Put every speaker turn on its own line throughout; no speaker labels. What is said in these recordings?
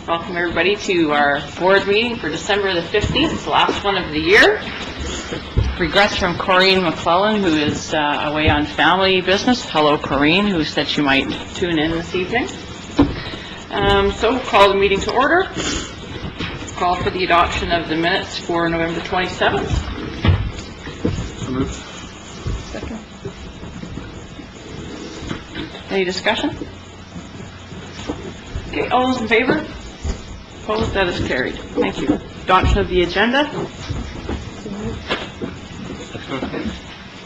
Welcome everybody to our board meeting for December the 15th, the last one of the year. Regrets from Corrine McClellan, who is away on family business. Hello, Corrine, who said she might tune in this evening. So call the meeting to order. Call for the adoption of the minutes for November 27th.
So moved.
Second. Any discussion? Okay, all those in favor? Opposed? That is carried. Thank you. Adoption of the agenda.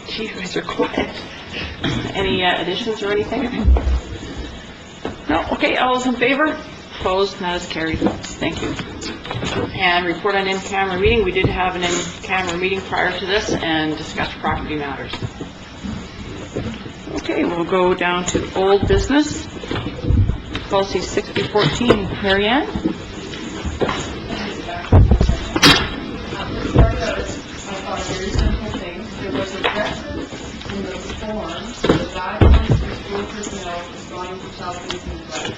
Gee, you guys are quiet. Any additions or anything? No? Okay, all those in favor? Opposed? That is carried. Thank you. And report on in-camera meeting. We did have an in-camera meeting prior to this and discussed property matters. Okay, we'll go down to old business. Policy 6014. Mary Ann?
Very simple things. There was a reference in the form, the guidelines for school personnel responding to child abuse and neglect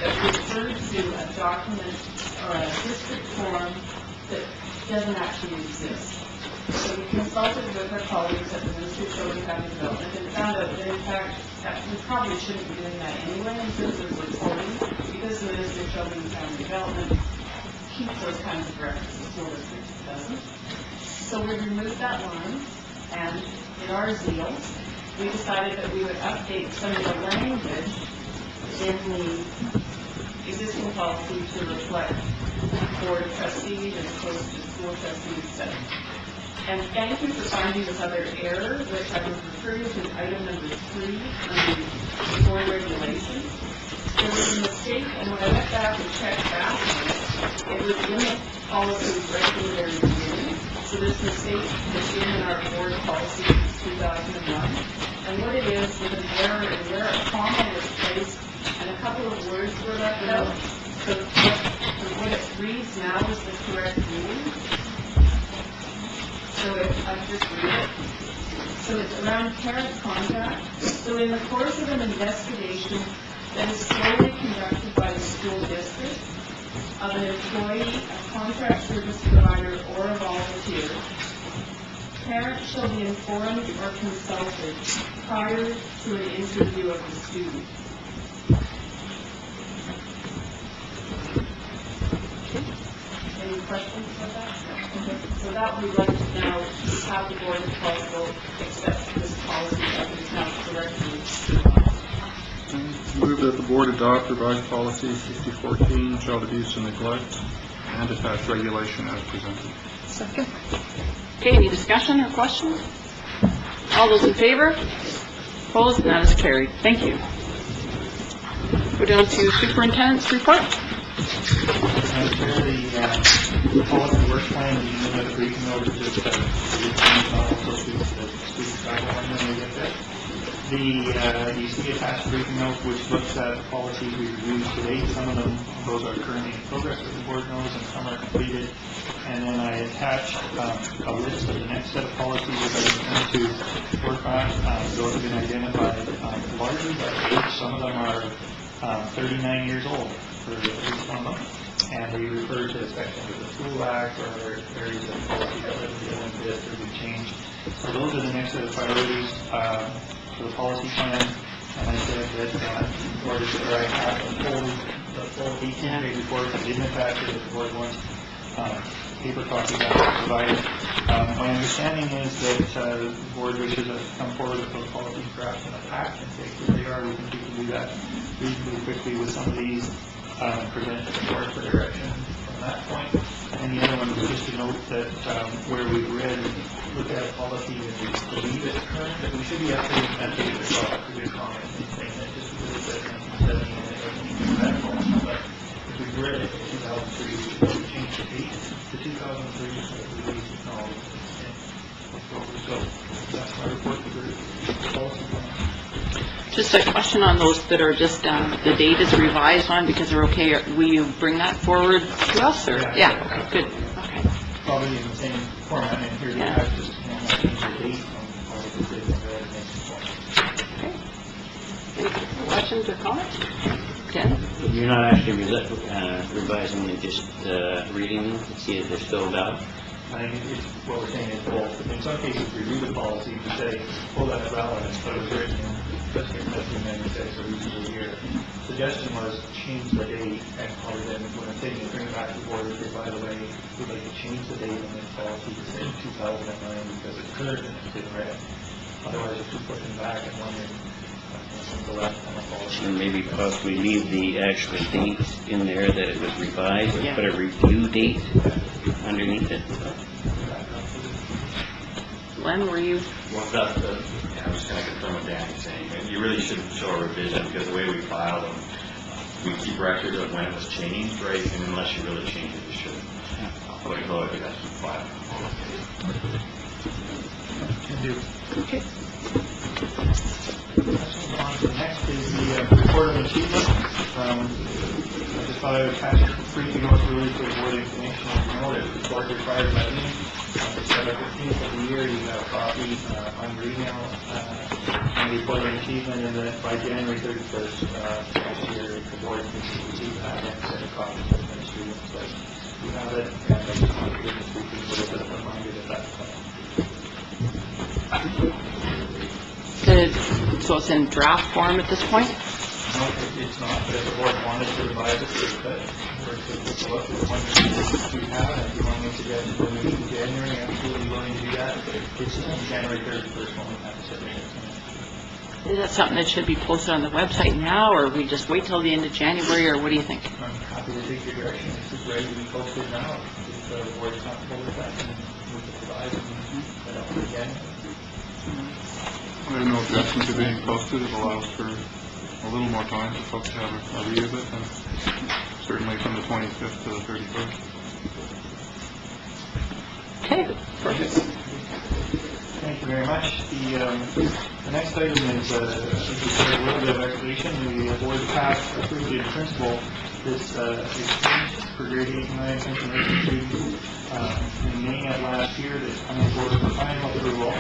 that referred to a document or a district form that doesn't actually exist. So we consulted with our colleagues at the Ministry of Children and Family Development and found out that in fact we probably shouldn't be doing that anyway in terms of reporting, because the Ministry of Children and Family Development keeps those kinds of references, school districts doesn't. So we removed that line, and in our zeal, we decided that we would update some of the language in the existing policy to reflect board of trustees as opposed to school trustees, etc. And thank you for finding this other error, which I would refer you to item number 3 under the board regulations. There was a mistake, and when I went back and checked backwards, it was in the policy right from the very beginning. So this mistake is in our board policy since 2001. And what it is an error in where a comma was placed and a couple of words were left out. So what it reads now is the correct meaning. So I'll just read it. So it's around parent contact. So in the course of an investigation that is solely conducted by the school district, of an employee, a contract service provider, or a volunteer, parents shall be informed or consulted prior to an interview of the student. Any questions about that? Okay. So that we'd like to now have the board of council accept this policy that is now correctly.
Move that the board adopt revised policy 6014, child abuse and neglect, and attach regulation as presented.
Second. Okay, any discussion or questions? All those in favor? Opposed? That is carried. Thank you. Go down to superintendent's report.
The policy work plan, and you know, the briefing note is just the you see attached briefing note which looks at the policies we've reviewed today. Some of them, those are currently in progress, as the board knows, and some are completed. And then I attached a list of the next set of policies that I intend to work on. Those have been identified largely by age. Some of them are 39 years old for at least one of them. And they refer to sections of the School Act or other areas of policy that would deal with this or be changed. So those are the next set of priorities for the policy plan. And I said that in order to I have the full detailed report that didn't attach to the board wants paper copy that was provided. My understanding is that the board wishes us to come forward with those policy drafts in a pack and say who they are. We think we can do that reasonably quickly with some of these. Present to the board for direction from that point. And the other one was just to note that where we've read, look at a policy and we believe it's current, that we should be updating that data as well. Because we're commenting saying that just because it says 1970 and it doesn't mean it's that policy. But if we've read it in 2003, we should change the date to 2003 so that we release technology. So that's my report for the policy plan.
Just a question on those that are just the date is revised on because they're okay. Will you bring that forward to us? Or yeah, okay, good. Okay.
Probably in the same format. And here we have just change the date on all of the data that next point.
Okay. Any questions or comments? Ken?
You're not actually revising, they're just reading them to see if they're still valid?
I think it's, what we're saying is both. In some cases, we read the policy to say, oh, that's valid, but it was written in just 1996 or recently here. Suggestion was change the date, and probably then when I'm taking it, bring it back to the board, say, by the way, we'd like to change the date on this policy to say 2009 because it's current and it's been read. Otherwise, if you put them back and wondering, when's the last time a policy.
And maybe possibly leave the actual date in there that it was revised,
Yeah.
put a review date underneath it.
Glenn, were you?
Well, I was going to confirm what Danny's saying. You really shouldn't show a revision because the way we file them, we keep records of when it was changed, right? And unless you really change it, you shouldn't. But it has to be filed.
Okay.
Next is the report of achievement. I just thought I would catch a briefing note really to avoid information as you know that the board requires that in. December 15th of the year, you have a copy on your email on the report of achievement, and then by January 31st next year, the board needs to receive that and send a copy to the students. So you have it, and I just want to give this briefing a little bit of a reminder that that's coming.
So it's in draft form at this point?
No, it's not, but if the board wanted to revise it, they could. Or to take a look at the one that you have, and if you want me to get into the meeting in January, I'm absolutely willing to do that. It's on January 31st when we have to submit it.
Is that something that should be posted on the website now, or we just wait till the end of January, or what do you think?
I'm happy to take your direction. This is ready to be posted now. If the board is comfortable with that, and we can provide it up again.
I have no objection to being posted. It allows for a little more time for folks to have a read of it, and certainly from the 25th to the 31st.
Okay, perfect.
Thank you very much. The next item is a little bit of explanation. The board passed approved in principle this exchange for grade 8 and 9 information students in May of last year that's coming forward for final approval.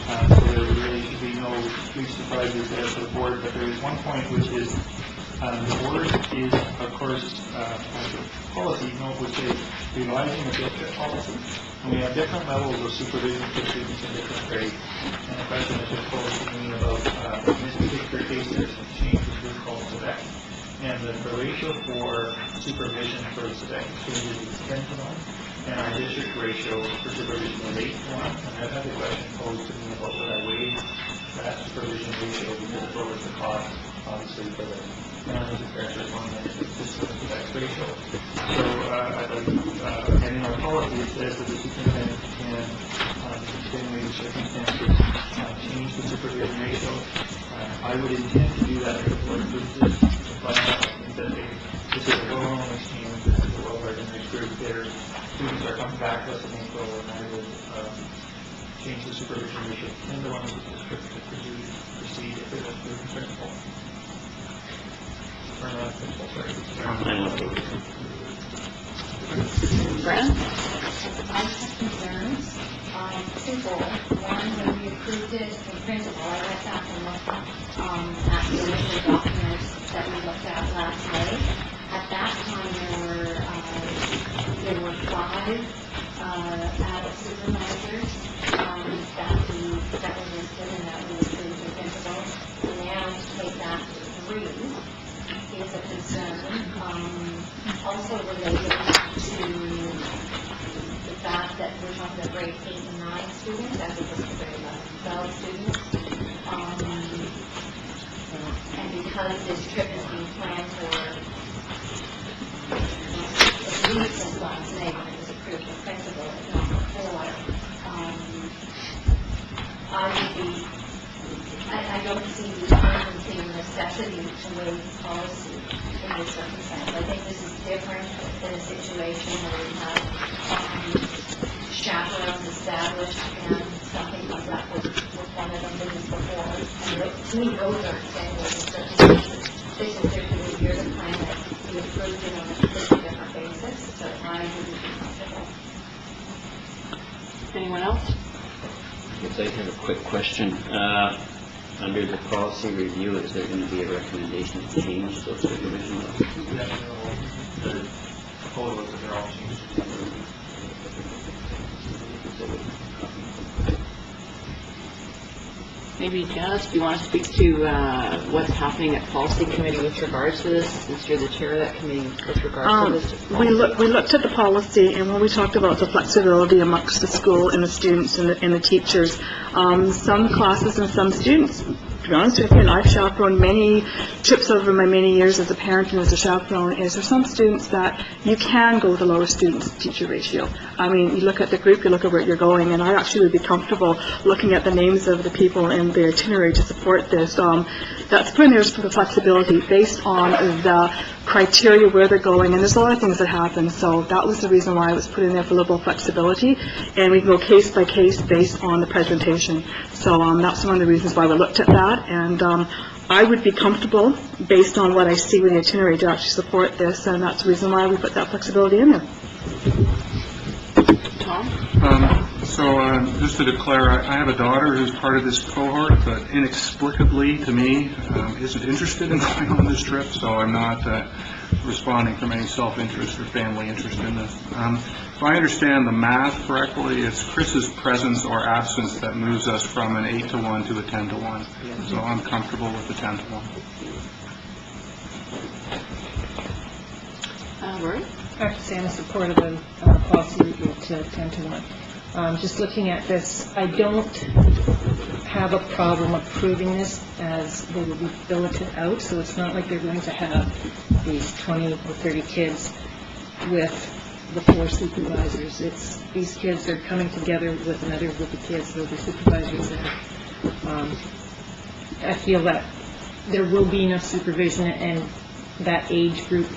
So there really should be no huge surprises there for the board, but there is one point which is the board is, of course, as a policy note would say, revising the district policy. And we have different levels of supervision for students in different grades. And the question is just posed to me about, in this particular case, there's some changes to what's called SEDEC. And the ratio for supervision for SEDEC changes is 10 to 1. And our district ratio for supervision is 8 to 1. And I've had the question posed to me about would I waive that supervision ratio because it lowers the cost, obviously, for the families and parents on the system of that ratio. So I'd like, and in our policy it says that the superintendent can, in extenuating circumstances, change the supervision ratio. I would intend to do that if the board approves this. But I think that this is a well-known exchange, this is a well-recognized group. Their students are coming back to us in April, and I would change the supervision ratio in the one of the district to proceed if it was approved in principle. Or not principle, sorry.
Fran?
I have concerns, twofold. One, when we approved it in principle, I went back and looked at the initial documents that we looked at last May. At that time, there were 5 adult supervisors that were listed and that we approved in principle. And now to take that to 3 is a concern. Also related to the fact that we're talking about grade 8 and 9 students as opposed to grade 11 and 12 students. And because this trip is being planned for at least since last May when it was approved in principle, if not before, I don't see the urgency and necessity to waive policy in this circumstance. I think this is different than a situation where we have chaperones established and something comes up with one of them that is before. And to me, those are examples of circumstances. This is certainly years of plan that we approved it on a completely different basis, so I wouldn't be comfortable.
Anyone else?
Yes, I have a quick question. Under the policy review, is there going to be a recommendation to change those supervision laws?
The proposal is that they're all changed.
Maybe Janice, do you want to speak to what's happening at policy committee with regards to this, since you're the chair of that committee with regards to this?
We looked at the policy, and when we talked about the flexibility amongst the school and the students and the teachers, some classes and some students, to be honest with you, and I've chaperoned many trips over my many years as a parent and as a chaperone, is there some students that you can go with a lower student-teacher ratio. I mean, you look at the group, you look at where you're going, and I actually would be comfortable looking at the names of the people in the itinerary to support this. That's putting there for the flexibility based on the criteria where they're going, and there's a lot of things that happen, so that was the reason why I was put in there for a little flexibility, and we can go case by case based on the presentation. So that's one of the reasons why we looked at that, and I would be comfortable, based on what I see with the itinerary, to actually support this, and that's the reason why we put that flexibility in there.
Tom?
Just to declare, I have a daughter who's part of this cohort, but inexplicably to me, isn't interested in going on this trip, so I'm not responding from any self-interest or family interest in this. If I understand the math correctly, it's Chris's presence or absence that moves us from an 8-to-1 to a 10-to-1. So I'm comfortable with the 10-to-1.
Rory?
I have to say I'm in support of the policy review to 10-to-1. Just looking at this, I don't have a problem approving this as they will be billeted out, so it's not like they're going to have these 20 or 30 kids with the 4 supervisors. These kids are coming together with another group of kids, so the supervisors there. I feel that there will be enough supervision, and that age group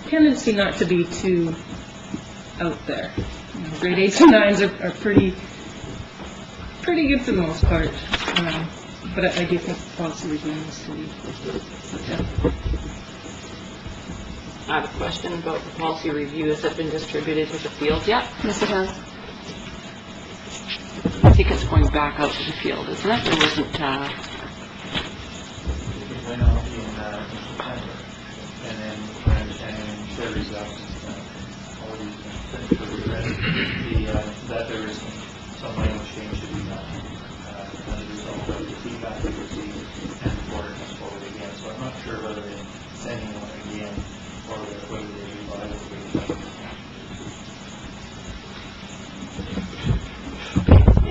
tendency not to be too out there. You know, grade 8s and 9s are pretty good for the most part, but I do think the policy review needs to be.
I have a question about the policy review. Has it been distributed to the field yet?
Yes, it has.
I think it's going back out to the field, isn't it? There wasn't,
It went out in September, and then my understanding, and Sherry's already that there is some language change to be done as a result of the feedback we received, and the board comes forward again. So I'm not sure whether they're sending one again or whether they revise it.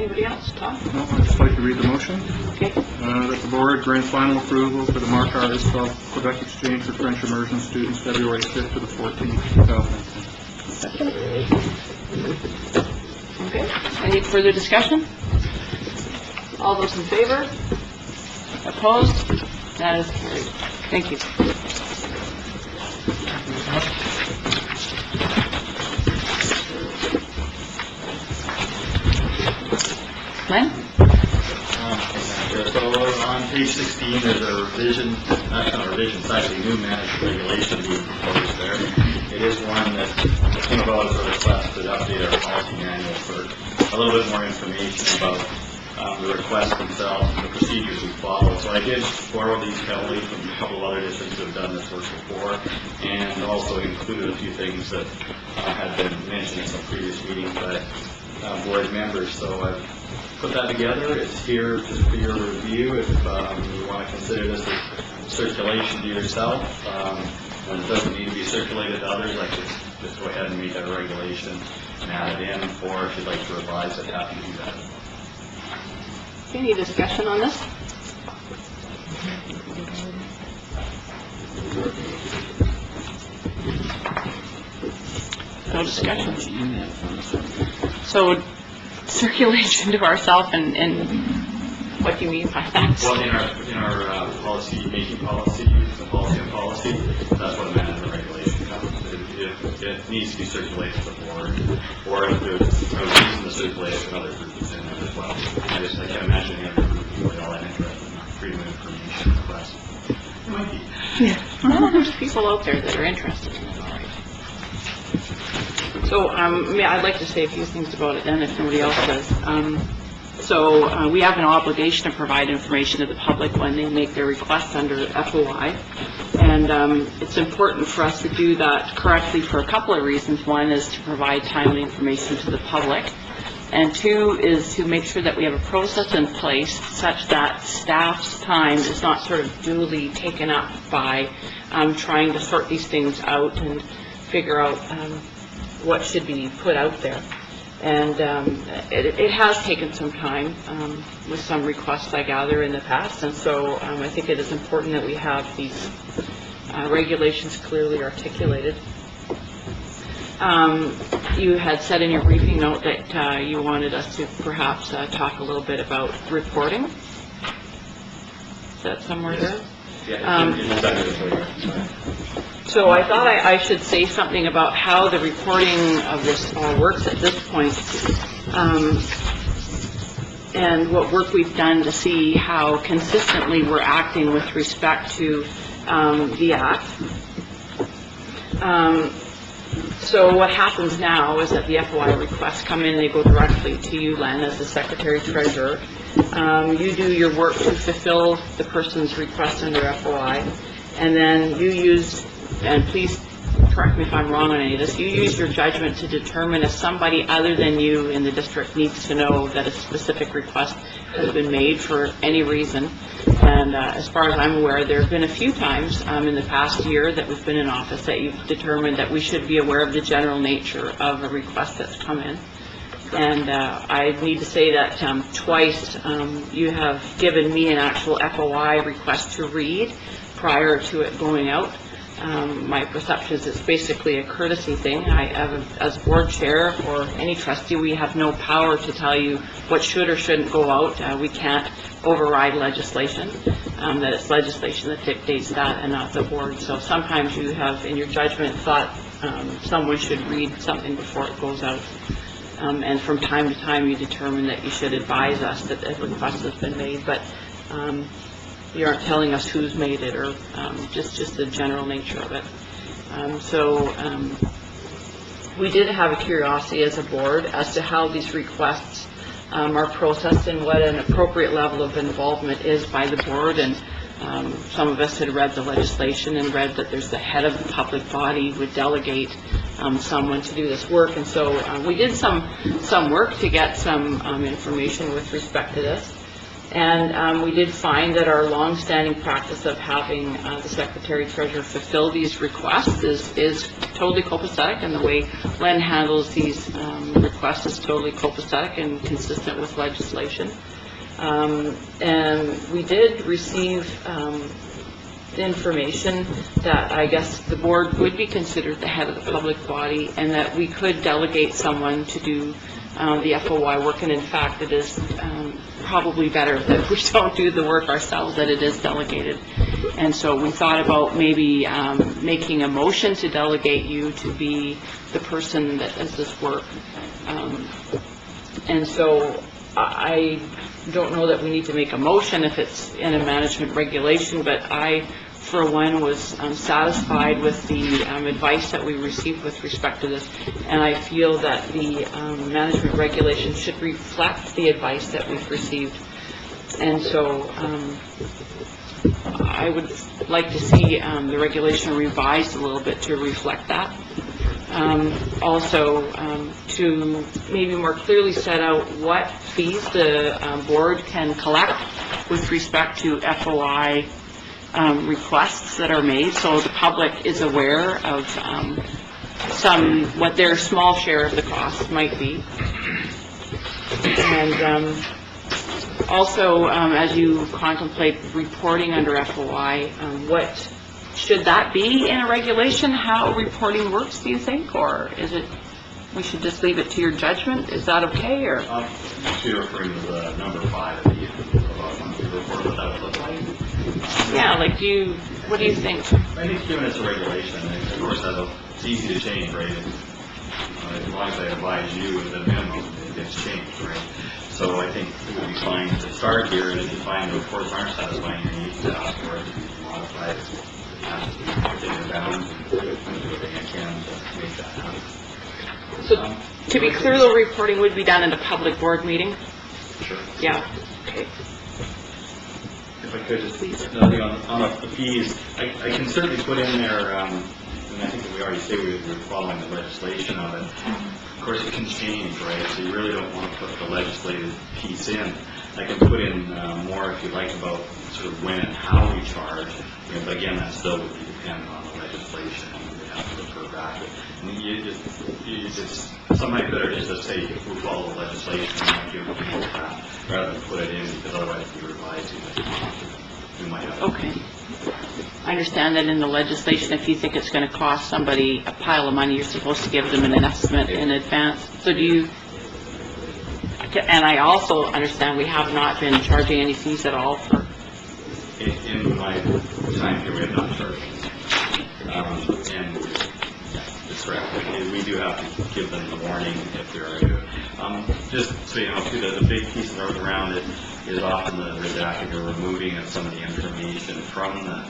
anybody else? Tom?
No, I'd just like to read the motion.
Okay.
That the board grants final approval for the Mark R. Isbell Quebec Exchange for French immersion students, February 5th to the 14th, 2010.
Okay. Any further discussion? All those in favor? Opposed? That is carried. Thank you. Glenn?
So on page 16, there's a revision, not a revision, it's actually a new managed regulation being proposed there. It is one that came about as a request to update our policy manual for a little bit more information about the requests themselves and the procedures we follow. So I did borrow these heavily from a couple of other districts that have done this work before, and also included a few things that had been mentioned in some previous meetings by board members. So I've put that together. It's here just for your review. If you want to consider this as circulation to yourself, and it doesn't need to be circulated to others, I could just go ahead and make that a regulation and add it in, or if you'd like to revise it, happy to do that.
Any discussion on this? No discussion. So circulation to ourselves, and what do you mean by that?
Well, in our policy, making policy, the policy on policy, that's what I meant in the regulation comes. It needs to be circulated to the board, or if there's a reason to circulate it, another group is in there as well. I can't imagine any other group would be all that interested in freedom of information request. It might be.
Well, there's people out there that are interested in it, all right. So, I'd like to say a few things about it then, if nobody else does. So we have an obligation to provide information to the public when they make their requests under FOI. And it's important for us to do that correctly for a couple of reasons. One is to provide timely information to the public. And two is to make sure that we have a process in place such that staff's time is not sort of duly taken up by trying to sort these things out and figure out what should be put out there. And it has taken some time with some requests, I gather, in the past. And so I think it is important that we have these regulations clearly articulated. You had said in your briefing note that you wanted us to perhaps talk a little bit about reporting. Is that somewhere there? So I thought I should say something about how the reporting of this works at this point, and what work we've done to see how consistently we're acting with respect to the Act. So what happens now is that the FOI requests come in, they go directly to you, Len, as the Secretary-Treasurer. You do your work to fulfill the person's request under FOI, and then you use, and please correct me if I'm wrong on any of this, you use your judgment to determine if somebody other than you in the district needs to know that a specific request has been made for any reason. And as far as I'm aware, there have been a few times in the past year that we've been in office that you've determined that we should be aware of the general nature of a request that's come in. And I need to say that twice you have given me an actual FOI request to read prior to it going out. My perception is it's basically a courtesy thing. As board chair or any trustee, we have no power to tell you what should or shouldn't go out. We can't override legislation, that it's legislation that dictates that and not the board. So sometimes you have, in your judgment, thought someone should read something before it goes out. And from time to time, you determine that you should advise us that a request has been made, but you aren't telling us who's made it or just the general nature of it. We did have a curiosity as a board as to how these requests are processed and what an appropriate level of involvement is by the board. And some of us had read the legislation and read that there's the head of the public body would delegate someone to do this work. And so we did some work to get some information with respect to this. And we did find that our long-standing practice of having the Secretary-Treasurer fulfill these requests is totally copacetic, and the way Len handles these requests is totally copacetic and consistent with legislation. And we did receive information that I guess the board would be considered the head of the public body, and that we could delegate someone to do the FOI work, and in fact it is probably better that we don't do the work ourselves, that it is delegated. And so we thought about maybe making a motion to delegate you to be the person that does this work. And so I don't know that we need to make a motion if it's in a management regulation, but I, for one, was satisfied with the advice that we received with respect to this, and I feel that the management regulation should reflect the advice that we've received. And so I would like to see the regulation revised a little bit to reflect that. Also, to maybe more clearly set out what fees the board can collect with respect to FOI requests that are made, so the public is aware of what their small share of the cost might be. And also, as you contemplate reporting under FOI, what should that be in a regulation, how reporting works, do you think, or is it we should just leave it to your judgment? Is that okay, or?
You're referring to the number 5 of the monthly report, what that would look like?
Yeah, like what do you think?
I think given it's a regulation, of course, it's easy to change, right? As long as I advise you at the minimum, it gets changed, right? So I think it would be fine to start here, and if you find the reports aren't satisfying your needs, to ask for it to be modified, take it down, and do everything I can to make that happen.
So, to be clear, the reporting would be done in a public board meeting?
Sure.
Yeah, okay.
If I could, just another thing on the fees, I can certainly put in there, and I think that we already say we're following the legislation of it. Of course, it can change, right? So you really don't want to put the legislative piece in. I can put in more, if you like, about sort of when and how we charge. But again, that still would be dependent on the legislation, and we have to refer back to it. And you just sometimes better just to say, if we follow the legislation, we give people that, rather than put it in, because otherwise if you revise it, we might have.
Okay. I understand that in the legislation, if you think it's going to cost somebody a pile of money, you're supposed to give them an estimate in advance. So do you, and I also understand we have not been charging any fees at all for,
In my time here, we have not charged. And it's correct. We do have to give them the warning if they're just so you know, too, the big piece around it is often the redacting or removing of some of the information from the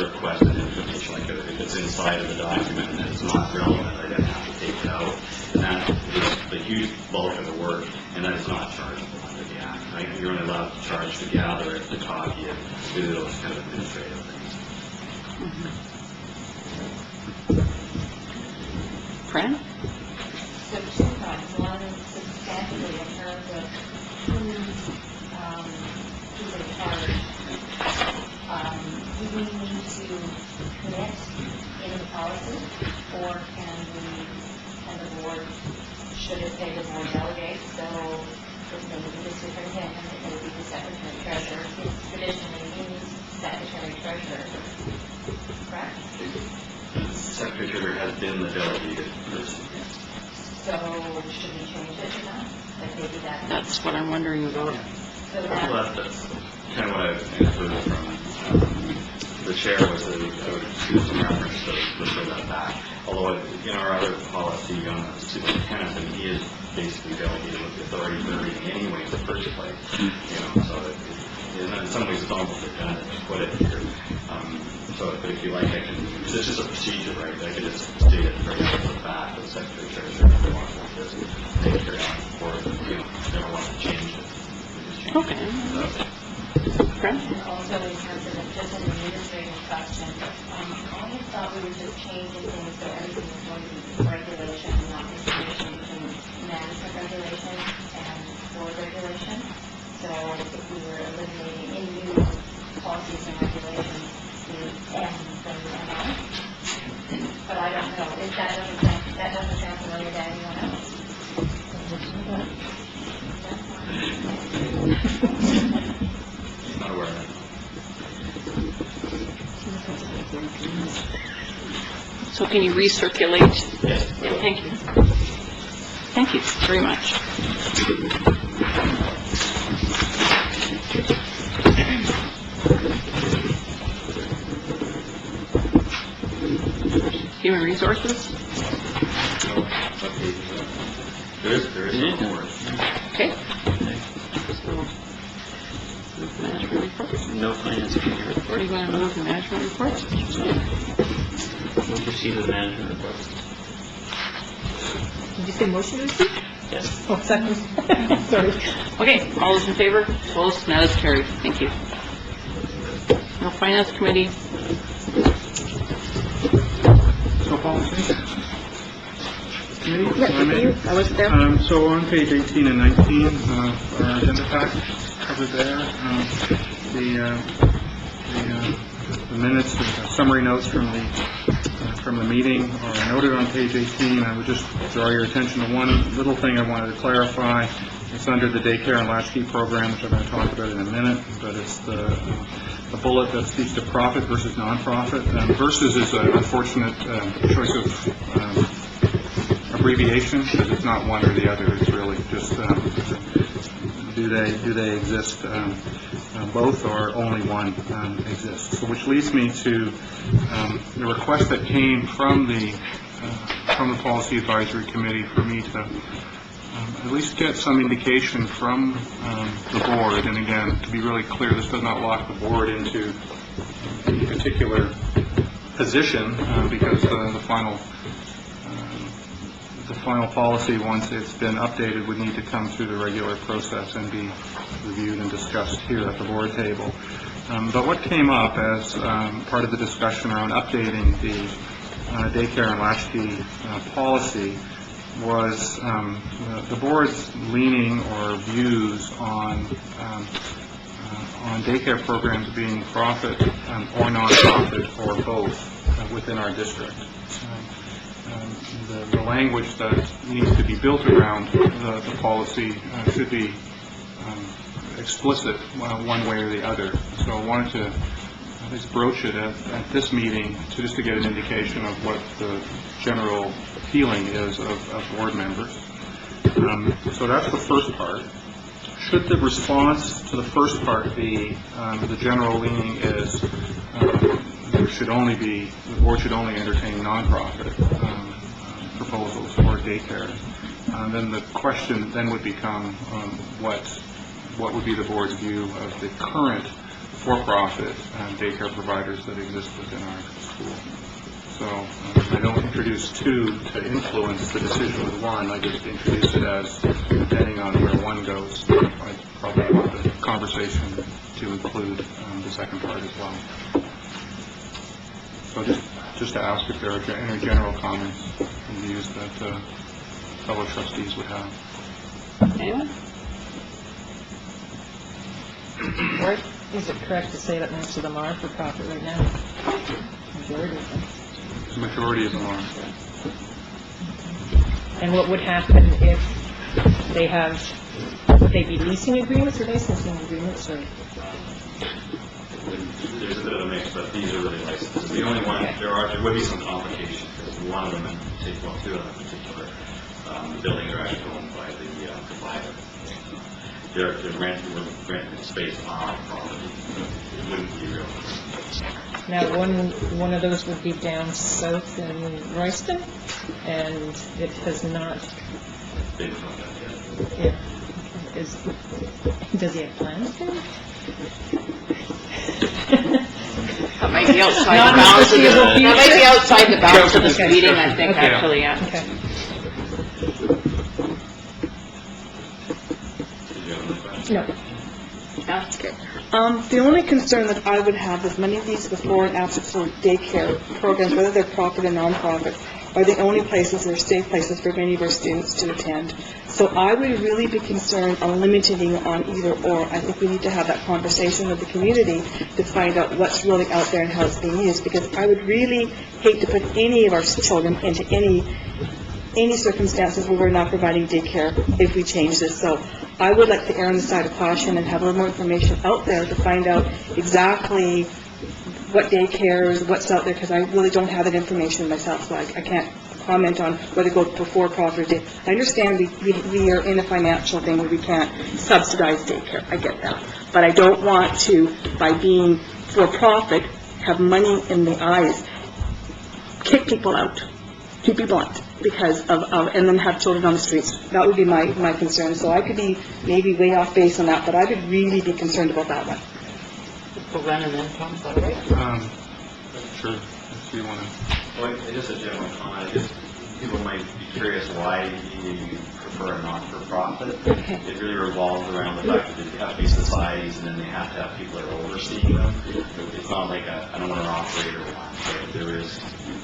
requested information. Like if it's inside of the document and it's not relevant, I then have to take it out. And that is the huge bulk of the work, and that is not chargeable under the Act. Right? You're only allowed to charge to gather it, to copy it, do those kind of administrative things.
Fran?
So two points. One, substantially in terms of who's in charge. Do we need to commit in the policy, or can the board, should it say the board delegate, so it may be the superintendent, it may be the secretary treasurer, it's traditionally means secretary treasurer, correct?
Secretary Treasurer has been the delegated person.
So should we change it to that? Like maybe that.
That's what I'm wondering about.
So
Well,
that,
that's kind of what I've inferred from the chair, was that I would do some reference to refer that back. Although in our other policy on the superintendent, and he is basically delegated with the authority for everything anyway in the first place. So in some ways it's almost redundant to put it here. But if you like, I can, this is a procedure, right? I can just state it right off the bat, the secretary treasurer, if they want to just take it on, or, never want to change it.
Okay. Fran?
also in terms of just an administrative question, I always thought we were just changing things so everything was going to be regulation and not distinction between management regulation and board regulation. So if we were eliminating in new policies and regulations, the M from the ML. But I don't know, if that doesn't sound familiar to anyone else.
Not aware of that.
So can you recirculate?
Yes.
Yeah, thank you. Thank you very much. Human resources?
No, what page is that? There is no more.
Okay. Management reports?
No finance committee report.
Are you going to move the management reports?
We'll proceed with management reports.
Did you say motion to receive?
Yes.
Oh, second. Sorry.
Okay, all those in favor? Opposed? That is carried. Thank you. No finance committee?
So policy? Committee, if I
Yeah,
may.
you, I was there.
So on page 18 and 19, our agenda pack covered there, the minutes, the summary notes from the meeting are noted on page 18. I would just draw your attention to one little thing I wanted to clarify. It's under the daycare and latchkey program, which I'm going to talk about in a minute, but it's the bullet that speaks to profit versus nonprofit. Versus is an unfortunate choice of abbreviation, because it's not one or the other. It's really just do they exist both, or only one exists. So which leads me to the request that came from the Policy Advisory Committee for me to at least get some indication from the board. And again, to be really clear, this does not lock the board into any particular position, because the the final policy, once it's been updated, would need to come through the regular process and be reviewed and discussed here at the board table. But what came up as part of the discussion around updating the daycare and latchkey policy was the board's leaning or views on daycare programs being profit or non-profit or both within our district. The language that needs to be built around the policy should be explicit one way or the other. So I wanted to at least broach it at this meeting just to get an indication of what the general feeling is of board members. So that's the first part. Should the response to the first part be the general leaning is the board should only entertain nonprofit proposals for daycare, then the question then would become what would be the board's view of the current for-profit daycare providers that exist within our school. So I don't introduce two to influence the decision with one. I just introduce it as depending on where one goes. I probably want the conversation to include the second part as well. So just to ask if there are any general comments and views that fellow trustees would have.
Anyone?
Is it correct to say that most of them are for profit right now? Majority of them.
The majority of them are.
And what would happen if they would they be leasing agreements or licensing agreements, or?
There's a bit of a mix, but these are really licenses. The only one, there would be some complications, because one of them in particular, two of them in particular, the buildings are actually owned by the provider. They're renting space on our property. It wouldn't be real.
Now, one of those would be down south in Royston, and it has not.
They don't know that yet.
Does he have plans to?
That might be outside the bounds of the, that might be outside the bounds of this
Okay.
meeting, I think,
Okay.
actually, yeah.
Okay.
Did you have another question?
No.
That's good.
The only concern that I would have is many of these before and after school daycare programs, whether they're profit or non-profit, are the only places or safe places for many of our students to attend. So I would really be concerned on limiting on either or. I think we need to have that conversation with the community to find out what's really out there and how it's being used, because I would really hate to put any of our children into any circumstances where we're not providing daycare if we change this. So I would like to err on the side of caution and have a little more information out there to find out exactly what daycares, what's out there, because I really don't have that information myself, so I can't comment on whether to go for profit or day. I understand we are in a financial thing where we can't subsidize daycare. I get that. But I don't want to, by being for profit, have money in the eyes, kick people out, to be blunt, because of and then have children on the streets. That would be my concern. So I could be maybe way off base on that, but I would really be concerned about that one.
Glenn and then Tom, is that all right?
Sure, if you want to.
Well, just a general comment, I guess people might be curious why you prefer a not-for-profit. It really revolves around the fact that they have to be societies, and then they have to have people that are overseeing them. It's not like an owner-operator one. There is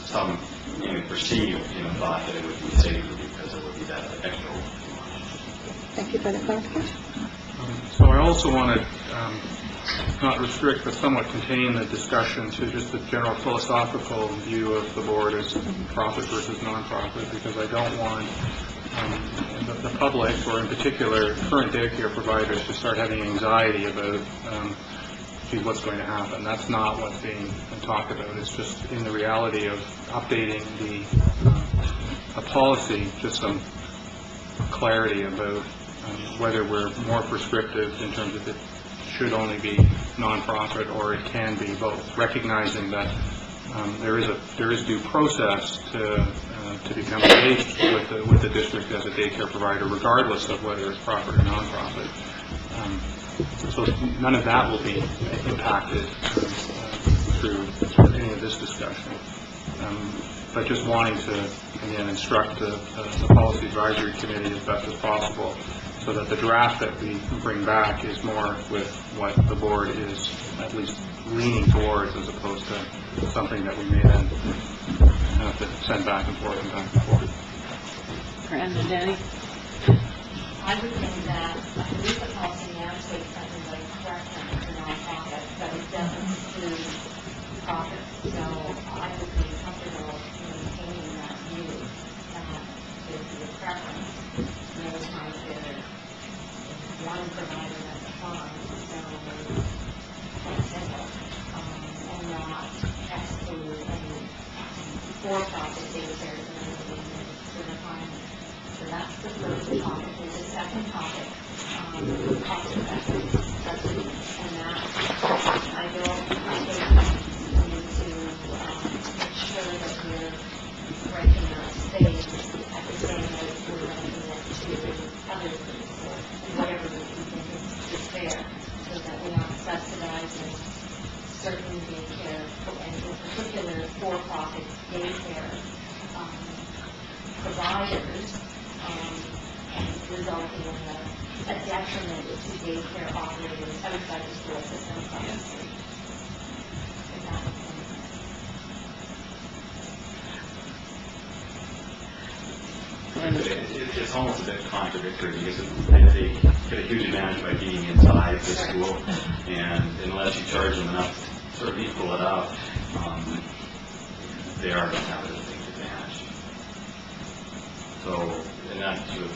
some perceived thought that it would be safer because it would be that extra.
Thank you for the clarification.
So I also want to not restrict, but somewhat contain the discussion to just the general philosophical view of the board as profit versus non-profit, because I don't want the public, or in particular current daycare providers, to start having anxiety about what's going to happen. That's not what's being talked about. It's just in the reality of updating the policy, just some clarity about whether we're more prescriptive in terms of it should only be non-profit or it can be both, recognizing that there is due process to become engaged with the district as a daycare provider, regardless of whether it's profit or non-profit. So none of that will be impacted through any of this discussion. But just wanting to, again, instruct the Policy Advisory Committee as best as possible so that the draft that we bring back is more with what the board is at least leaning towards as opposed to something that we may then have to send back and forth and back and forth.
Fran and Danny?
I would think that, I believe the policy now takes something like preference for nonprofit, but it doesn't include profit. So I would be comfortable maintaining that view, with the preference. And every time there's one provider that's a fund, so it's simple, and not exclude any for-profit daycares and everything to the fund. So that's the first topic. There's a second topic, cost-effective subsidies, and that I think we need to make sure that we're renting our space at the same rate we're renting it to other people, whatever we think is fair, so that we aren't subsidizing certain daycare, and in particular for-profit daycare providers, resulting in a detriment to daycare operators outside the school system.
It's almost a bit contradictory because they get a huge advantage by being inside the school, and unless you charge them enough to sort of equal it out, they are going to have a distinct advantage. So, and that sort of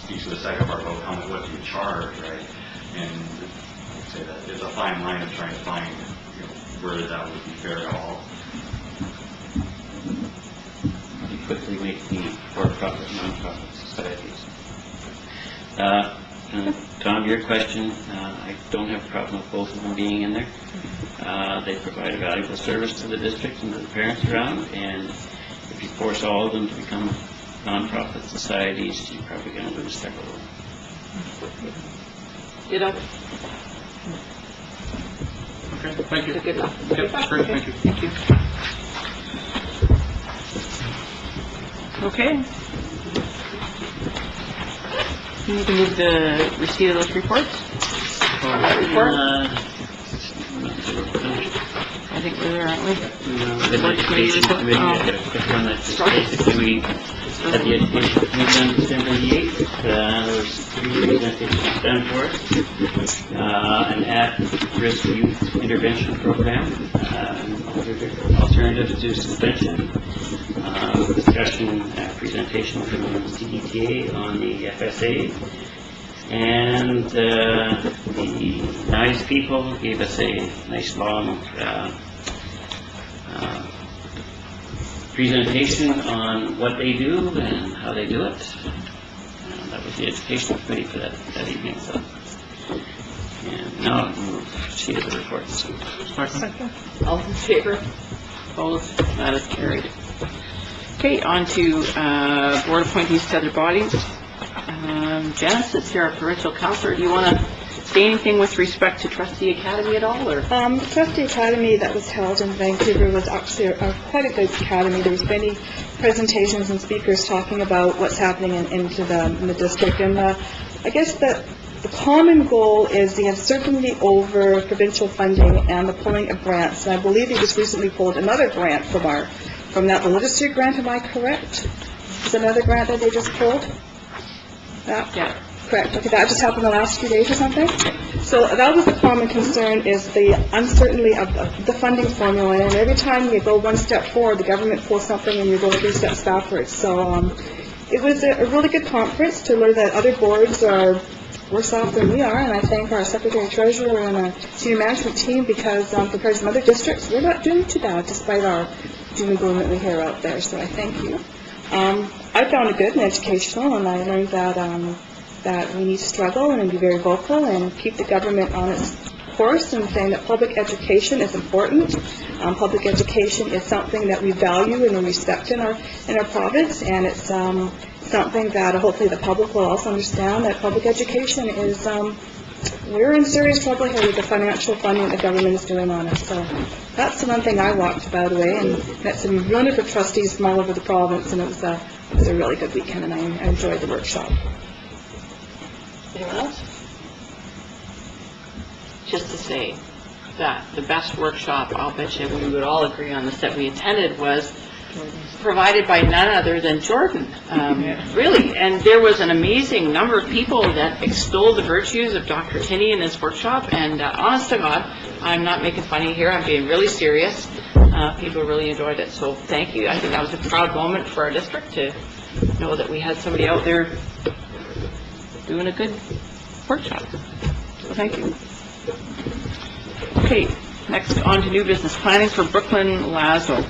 speaks to the second part about what you charge, right? And I'd say that there's a fine line of trying to find where that would be fair at all.
You quickly make the for-profit, non-profit societies. Tom, your question, I don't have a problem with both of them being in there. They provide a valuable service to the district and to the parents around, and if you force all of them to become non-profit societies, you're probably going to lose several of them.
Ditto?
Okay, thank you.
Good enough.
Yep, great, thank you.
Thank you. Okay. You need to move the receipt of those reports? Report? I think we're there, aren't we?
The education committee, I got a quick one that just basically we, at the education committee on December the 8th, there was 3 presentations done for us. An at-risk youth intervention program, alternatives to suspension, discussion, presentation from the CDTA on the FSA, and the NICE people gave us a nice long presentation on what they do and how they do it. That was the educational committee for that evening. So, and now we'll see the reports.
Second.
All in favor? Opposed? That is carried. Okay, on to board appointees to other bodies. Janice, since you're a provincial councillor, do you want to say anything with respect to Trustee Academy at all, or?
The Trustee Academy that was held in Vancouver was actually quite a good academy. There was many presentations and speakers talking about what's happening in the district. And I guess the common goal is the uncertainty over provincial funding and the pulling of grants. And I believe they just recently pulled another grant from that Literacy grant. Am I correct? Is another grant that they just pulled? Yeah. Correct. Okay, that just happened the last few days or something. So that was the common concern, is the uncertainty of the funding formula. And every time you go one step forward, the government pulls something and you go 3 steps backwards. So it was a really good conference to learn that other boards are worse off than we are. And I thank our Secretary Treasurer and our senior management team because compared to some other districts, we're not doing too bad despite our doom and gloom that we hear out there. So I thank you. I found it good and educational, and I learned that we need to struggle and be very vocal and keep the government on its course, and saying that public education is important. Public education is something that we value and we respect in our province, and it's something that hopefully the public will also understand, that public education is we're in serious trouble here with the financial funding the government is doing on us. So that's the one thing I walked about away, and met some wonderful trustees from all over the province, and it was a really good weekend, and I enjoyed the workshop.
Anyone else? Just to say that the best workshop, I'll bet you we would all agree on this, that we attended was provided by none other than Jordan, really. And there was an amazing number of people that extolled the virtues of Dr. Tinney in his workshop, and honest to God, I'm not making fun of you here, I'm being really serious. People really enjoyed it, so thank you. I think that was a proud moment for our district to know that we had somebody out there doing a good workshop. So thank you. Okay, next on to new business, planning for Brooklyn Lazo.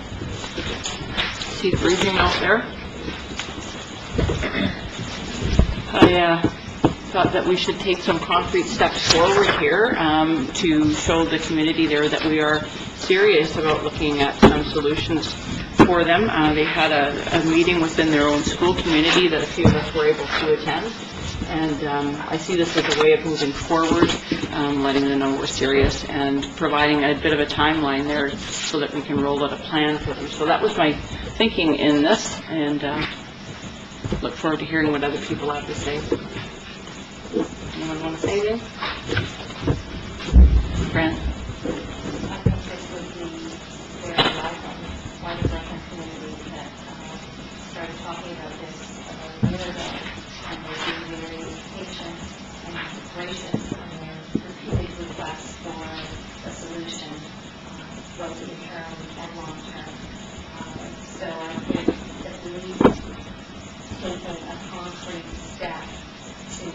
See the briefing out there? I thought that we should take some concrete steps forward here to show the community there that we are serious about looking at some solutions for them. They had a meeting within their own school community that a few of us were able to attend. And I see this as a way of moving forward, letting them know we're serious, and providing a bit of a timeline there so that we can roll out a plan for them. So that was my thinking in this, and look forward to hearing what other people have to say. Anyone want to say anything? Fran?
I think this would be very welcome. One Brooklyn community that started talking about this about a year ago, and they've been very patient and gracious on their repeated requests for a solution, both in term and long term. So I think at least taking a concrete step to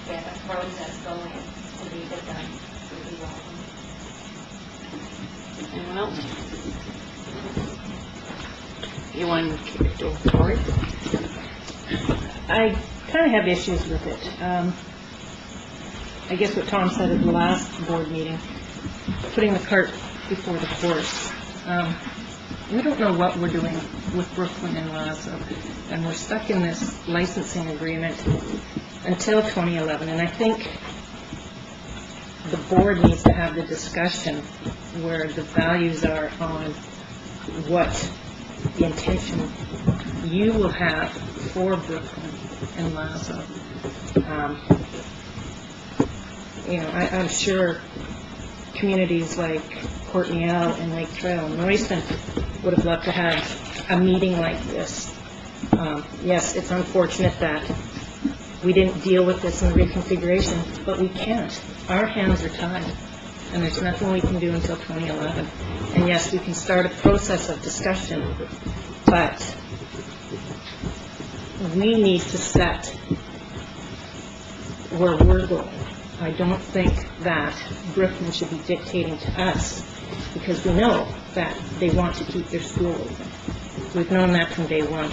get a process going to meet with them would be welcome.
Anyone else? You want to, Cory?
I kind of have issues with it. I guess what Tom said at the last board meeting, putting the cart before the horse. We don't know what we're doing with Brooklyn and Lazo, and we're stuck in this licensing agreement until 2011, and I think the board needs to have the discussion where the values are on what the intention you will have for Brooklyn and Lazo. I'm sure communities like Courtneyelle and Lake Trail and Royston would have loved to have a meeting like this. Yes, it's unfortunate that we didn't deal with this in reconfiguration, but we can't. Our hands are tied, and there's nothing we can do until 2011. And yes, we can start a process of discussion, but we need to set where we're going. I don't think that Brooklyn should be dictating to us, because we know that they want to keep their school open. We've known that from day one.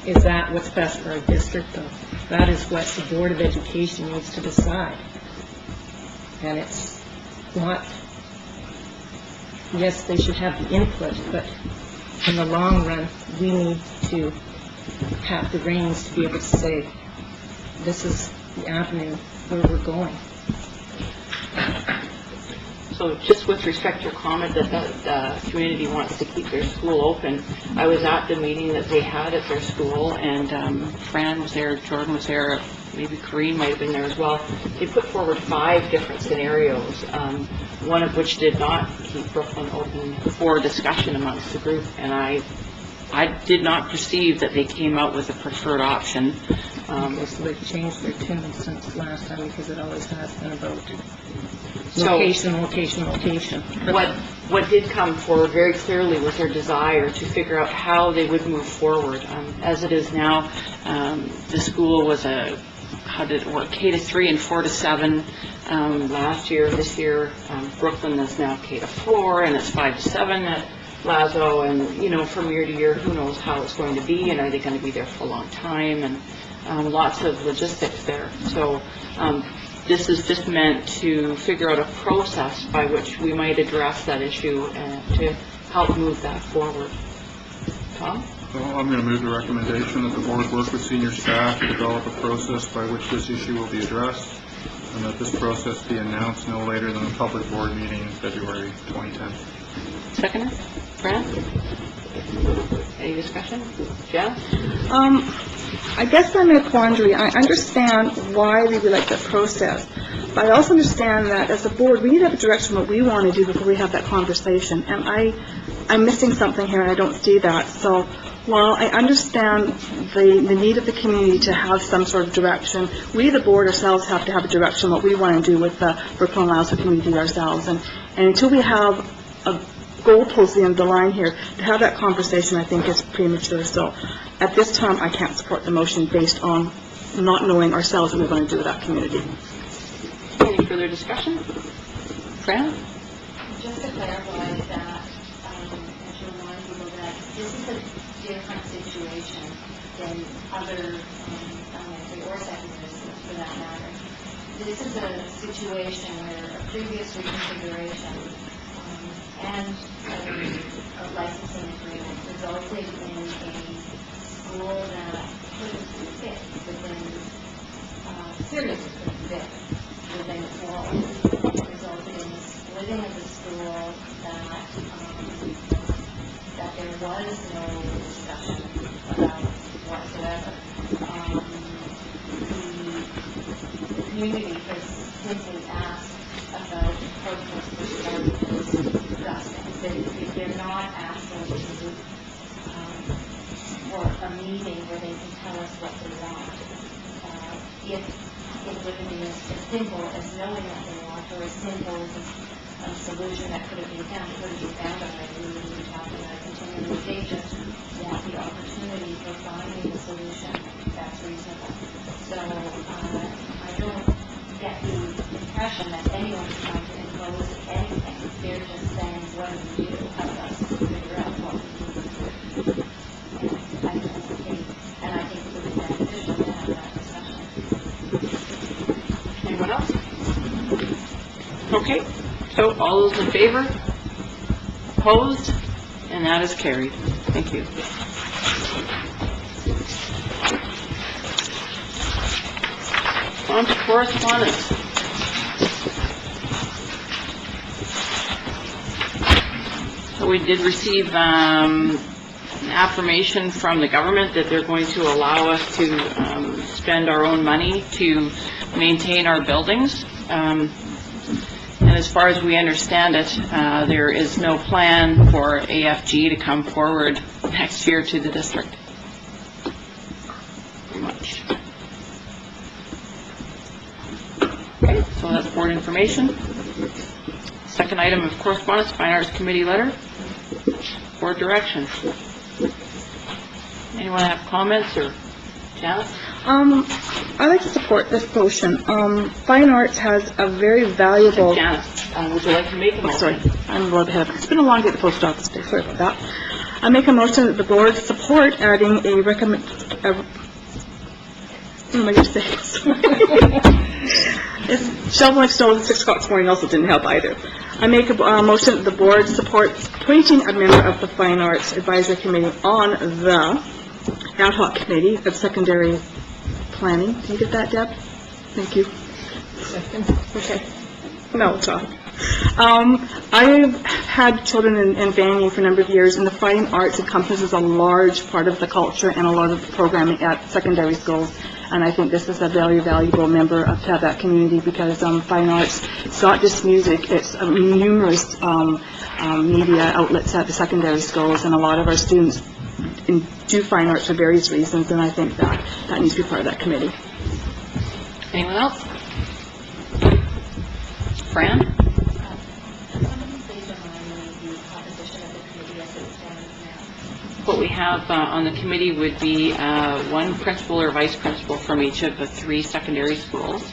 Is that what's best for our district, though? That is what the Board of Education needs to decide. And it's not, yes, they should have the input, but in the long run, we need to have the reins to be able to say, this is the avenue where we're going.
So just with respect to your comment that the community wants to keep their school open, I was at the meeting that they had at their school, and Fran was there, Jordan was there, maybe Corinne might have been there as well. They put forward 5 different scenarios, one of which did not keep Brooklyn open for discussion amongst the group, and I did not perceive that they came out with a preferred option.
So they've changed their tune since last time, because it always has been about
So-
location.
What did come forward very clearly was their desire to figure out how they would move forward. As it is now, the school was how did it work, K-3 and 4-7 last year. This year, Brooklyn is now K-4, and it's 5-7 at Lazo, and, from year to year, who knows how it's going to be, and are they going to be there for a long time, and lots of logistics there. So this is just meant to figure out a process by which we might address that issue and to help move that forward. Tom?
Well, I'm going to move the recommendation that the board work with senior staff to develop a process by which this issue will be addressed. and that this process be announced no later than the public board meeting in February 2010.
Seconder? Fran? Any discussion? Jen?
I guess I'm in a quandary. I understand why we would like that process, but I also understand that as a board, we need to have a direction what we want to do before we have that conversation. And I'm missing something here, and I don't see that. So while I understand the need of the community to have some sort of direction, we, the board ourselves, have to have a direction what we want to do with the Brooklyn Laos community ourselves. And until we have a goalpost at the end of the line here, to have that conversation, I think, is premature. So at this time, I can't support the motion based on not knowing ourselves what we're going to do with that community.
Any further discussion? Fran?
Just to clarify that, and to remind people that this is a different situation than other elementary or secondary schools for that matter. This is a situation where a previous reconfiguration and a licensing agreement resulted in a school that couldn't fit within, seriously couldn't fit within its walls. It resulted in the splitting of the school that there was no discussion about whatsoever. The community has simply asked about protest versus discussing. If they're not asking for a meeting where they can tell us what they want, if it wouldn't be as simple as knowing what they want, or as simple as a solution that could have been found already, we would be talking about continuing. They just want the opportunity for finding a solution that's reasonable. So I don't get the impression that anyone's trying to impose anything. They're just saying, what do we do? Help us figure out what we need to do. And I think it would be beneficial to have that discussion.
Anyone else? Okay, so all those in favor? Opposed? And that is carried. Thank you. On to correspondence. So we did receive an affirmation from the government that they're going to allow us to spend our own money to maintain our buildings. And as far as we understand it, there is no plan for AFG to come forward next year to the district. Pretty much. Okay, so that's board information. Second item of correspondence, Fine Arts Committee letter. Board direction. Anyone have comments, or Janice?
I like to support this motion. Fine Arts has a very valuable...
Janice, would you like to make a motion?
Sorry, I'm a little bit ahead. It's been a long day at the post office today. Sorry about that. I make a motion that the board support adding a what am I going to say? It's shoveling like snow at 6 o'clock this morning also didn't help either. I make a motion that the board supports appointing a member of the Fine Arts Advisory Committee on the ad hoc committee of secondary planning. Can you get that, Deb? Thank you. Okay. No, it's off. I've had children in Vanier for a number of years, and the fine arts encompasses a large part of the culture and a lot of the programming at secondary schools. And I think this is a very valuable member of that community, because fine arts, it's not just music, it's numerous media outlets at the secondary schools, and a lot of our students do fine arts for various reasons, and I think that needs to be part of that committee.
Anyone else? Fran? What we have on the committee would be one principal or vice principal from each of the 3 secondary schools,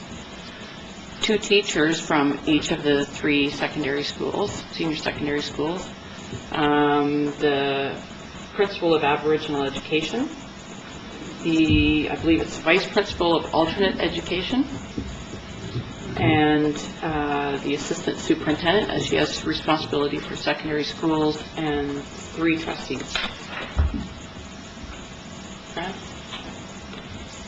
2 teachers from each of the 3 secondary schools, senior secondary schools, the principal of Aboriginal Education, I believe it's vice principal of alternate education, and the assistant superintendent, as she has responsibility for secondary schools, and 3 trustees.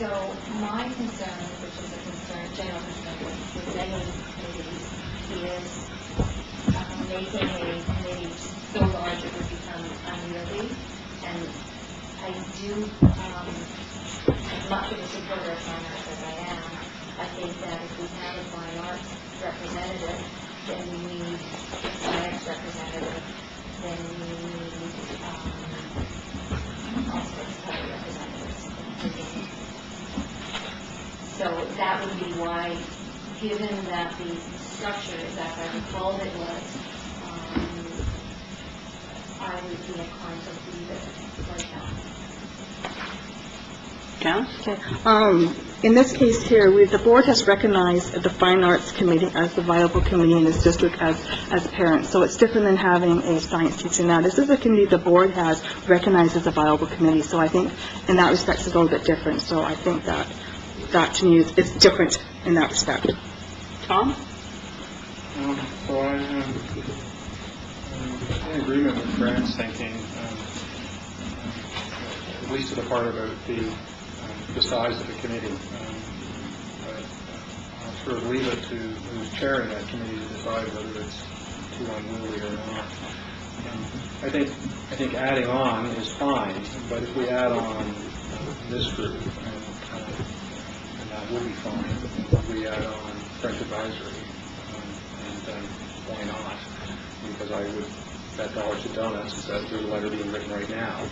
So my concern, which is a concern, general concern with many committees, is making a committee so large it would become unwieldy. And I do, as much of a supporter of fine arts as I am, I think that if we have a fine arts representative, then we need a science representative, then we need all sorts of other representatives. So that would be why, given that the structure is as I recall it was, I would be inclined to leave it like that.
Jan?
Okay. In this case here, the board has recognized the Fine Arts Committee as the viable committee in this district as parents. So it's different than having a science teacher. Now, this is a committee the board has recognized as a viable committee. So I think in that respect it's a little bit different. So I think that to me is different in that respect.
Tom?
So I'm in agreement with Fran's thinking, at least to the part about the size of the committee. But I'll sort of leave it to who's chairing that committee to decide whether it's too unruly or not. I think adding on is fine, but if we add on this group, and that would be fine. If we add on French advisory, and why not? Because I would bet dollars to donuts that there's a letter being written right now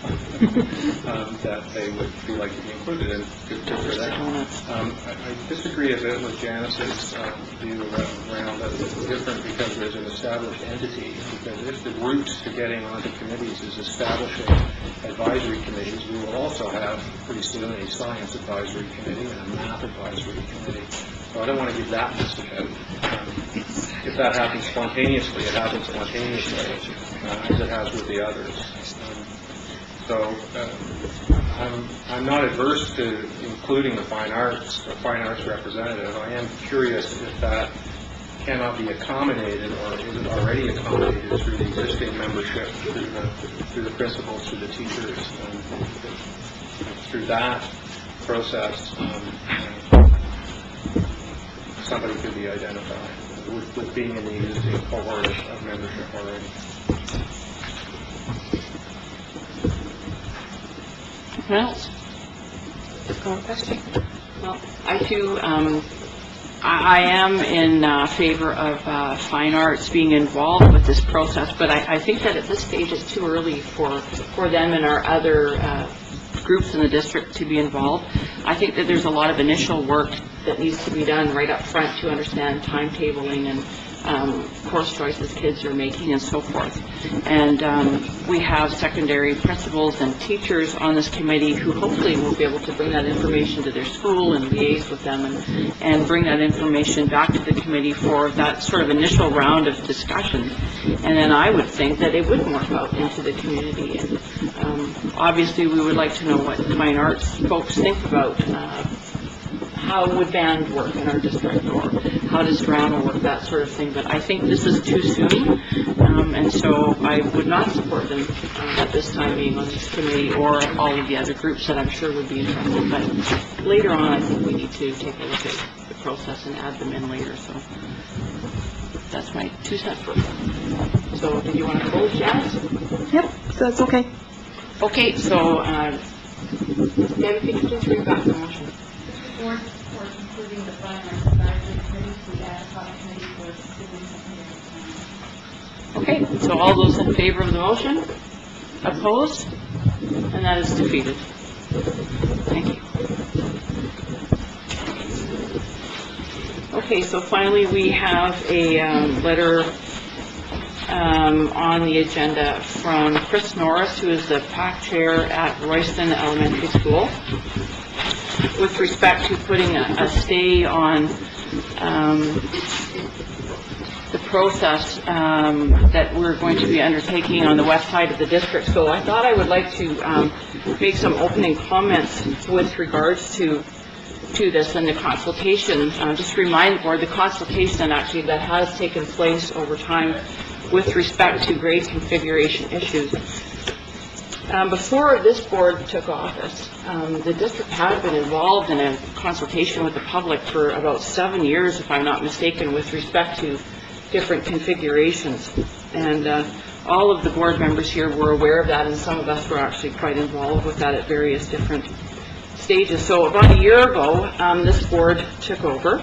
that they would feel like to be included in. Good for them. I disagree a bit with Janice's view around that it's different because there's an established entity. Because if the route to getting onto committees is establishing advisory committees, we will also have pretty soon a science advisory committee and a math advisory committee. So I don't want to give that message out. If that happens spontaneously, it happens spontaneously, as it has with the others. So I'm not adverse to including the fine arts representative. I am curious if that cannot be accommodated, or is it already accommodated through the existing membership, through the principals, through the teachers, through that process. Somebody could be identified with being in the existing cohort of membership already.
Anyone else? Well, I too, I am in favor of fine arts being involved with this process, but I think that at this stage it's too early for them and our other groups in the district to be involved. I think that there's a lot of initial work that needs to be done right up front to understand timetabling and course choices kids are making and so forth. And we have secondary principals and teachers on this committee who hopefully will be able to bring that information to their school and liaise with them and bring that information back to the committee for that sort of initial round of discussion. And then I would think that it would morph out into the community. And obviously we would like to know what fine arts folks think about how would band work in our district, or how does drama work, that sort of thing. But I think this is too soon, and so I would not support them at this time being on this committee, or all of the other groups that I'm sure would be interested. But later on, I think we need to take a look at the process and add them in later. So that's my 2 cents worth. So did you want to close, Janice?
Yep, so that's okay.
Okay, so David, could you please read back the motion?
For including the fine arts advisory committee, we add a committee for student secondary science.
Okay, so all those in favor of the motion? Opposed? And that is defeated. Thank you. Okay, so finally we have a letter on the agenda from Chris Norris, who is the PAC chair at Royston Elementary School, with respect to putting a stay on the process that we're going to be undertaking on the west side of the district. So I thought I would like to make some opening comments with regards to this and the consultation. Just to remind the board, the consultation actually that has taken place over time with respect to grade configuration issues Before this board took office, the district had been involved in a consultation with the public for about 7 years, if I'm not mistaken, with respect to different configurations. And all of the board members here were aware of that, and some of us were actually quite involved with that at various different stages. So about a year ago, this board took over,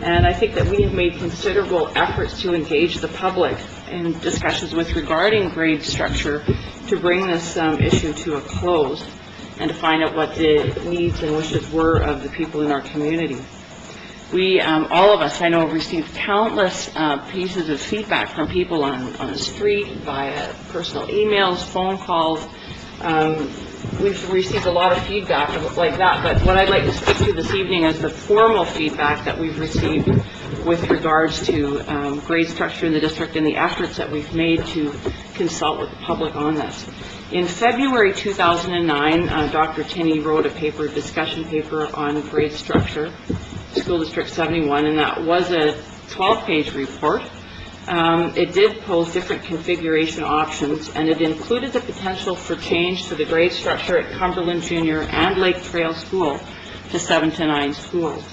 and I think that we have made considerable efforts to engage the public in discussions with regarding grade structure to bring this issue to a close and to find out what the needs and wishes were of the people in our community. We, all of us, I know, have received countless pieces of feedback from people on the street, via personal emails, phone calls. We've received a lot of feedback like that, but what I'd like to speak to this evening is the formal feedback that we've received with regards to grade structure in the district and the efforts that we've made to consult with the public on this. In February 2009, Dr. Tinney wrote a discussion paper on grade structure, School District 71, and that was a 12-page report. It did pose different configuration options, and it included the potential for change to the grade structure at Cumberland Junior and Lake Trail School to 7 to 9 schools.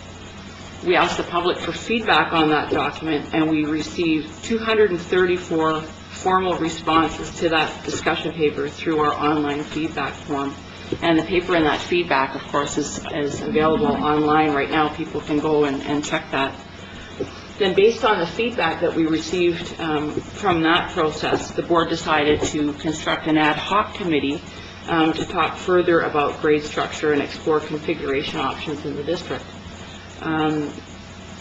We asked the public for feedback on that document, and we received 234 formal responses to that discussion paper through our online feedback form. And the paper and that feedback, of course, is available online right now. People can go and check that. Then, based on the feedback that we received from that process, the board decided to construct an ad hoc committee to talk further about grade structure and explore configuration options in the district.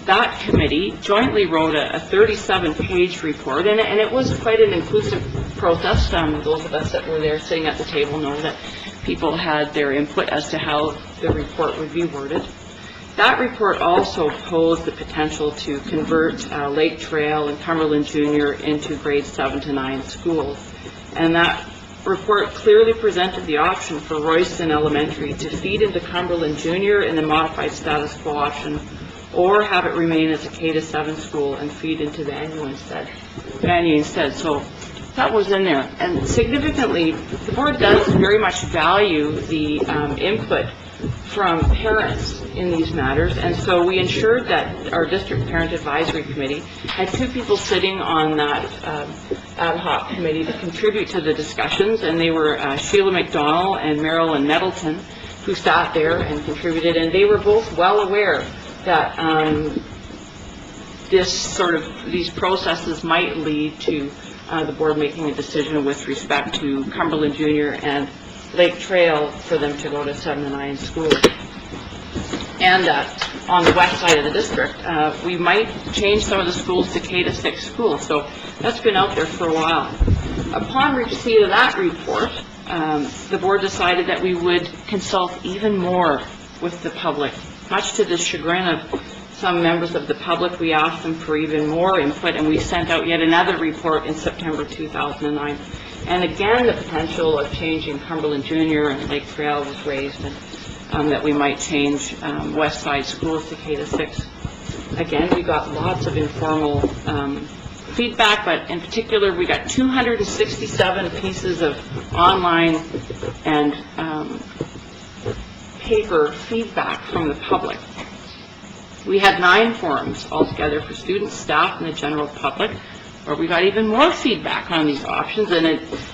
That committee jointly wrote a 37-page report, and it was quite an inclusive process. Those of us that were there sitting at the table know that people had their input as to how the report would be worded. That report also posed the potential to convert Lake Trail and Cumberland Junior into grade 7 to 9 schools. And that report clearly presented the option for Royston Elementary to feed into Cumberland Junior in the modified status quo option, or have it remain as a K-7 school and feed into Vanier instead. So that was in there. And significantly, the board does very much value the input from parents in these matters, and so we ensured that our district parent advisory committee had 2 people sitting on that ad hoc committee to contribute to the discussions, and they were Sheila McDonald and Marilyn Nettleton, who sat there and contributed, and they were both well aware that these processes might lead to the board making a decision with respect to Cumberland Junior and Lake Trail for them to go to 7 to 9 schools. And on the west side of the district, we might change some of the schools to K-6 schools. So that's been out there for a while. Upon receipt of that report, the board decided that we would consult even more with the public. Much to the chagrin of some members of the public, we asked them for even more input, and we sent out yet another report in September 2009. And again, the potential of changing Cumberland Junior and Lake Trail was raised, and that we might change West Side schools to K-6. Again, we got lots of informal feedback, but in particular, we got 267 pieces of online and paper feedback from the public. We had 9 forums altogether for students, staff, and the general public, where we got even more feedback on these options. And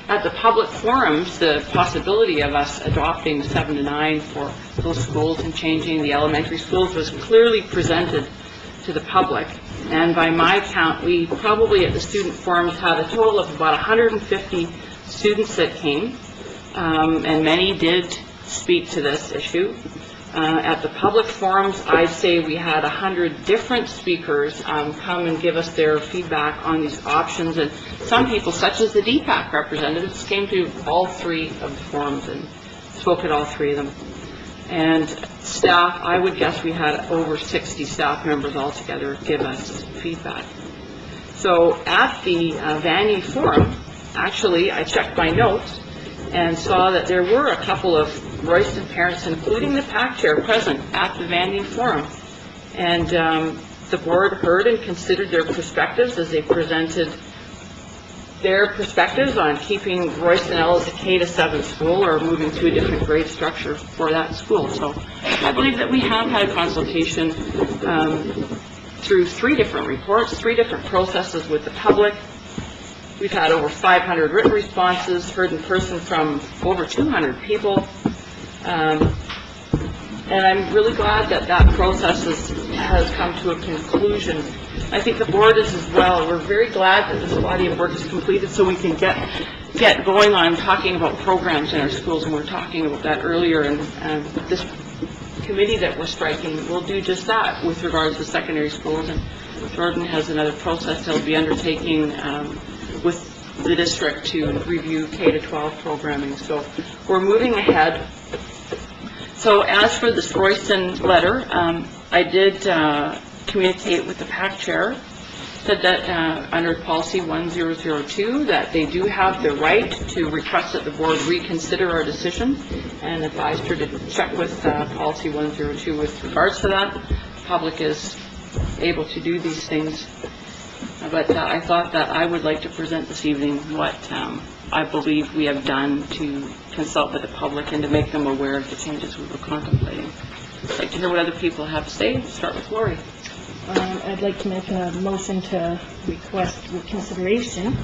at the public forums, the possibility of us adopting 7 to 9 for those schools and changing the elementary schools was clearly presented to the public. And by my count, we probably at the student forums had a total of about 150 students that came, and many did speak to this issue. At the public forums, I'd say we had 100 different speakers come and give us their feedback on these options, and some people, such as the DPAC representatives, came to all 3 of the forums and spoke at all 3 of them. And staff, I would guess we had over 60 staff members altogether give us feedback. So at the Vanier forum, actually, I checked my notes and saw that there were a couple of Royston parents, including the PAC chair, present at the Vanier forum. And the board heard and considered their perspectives as they presented their perspectives on keeping Royston L as a K-7 school or moving to a different grade structure for that school. So I believe that we have had consultation through 3 different reports, 3 different processes with the public. We've had over 500 written responses, heard in person from over 200 people. And I'm really glad that that process has come to a conclusion. I think the board is as well. We're very glad that this body of work is completed so we can get going on talking about programs in our schools, and we were talking about that earlier. And this committee that we're striking will do just that with regards to secondary schools. And Jordan has another process he'll be undertaking with the district to review K-12 programming. So we're moving ahead. So as for this Royston letter, I did communicate with the PAC chair, said that under policy 1002 that they do have the right to request that the board reconsider our decision, and advised her to check with policy 102 with regards to that. The public is able to do these things, but I thought that I would like to present this evening what I believe we have done to consult with the public and to make them aware of the changes we were contemplating. I'd like to hear what other people have to say. Start with Lori.
I'd like to make a motion to request reconsideration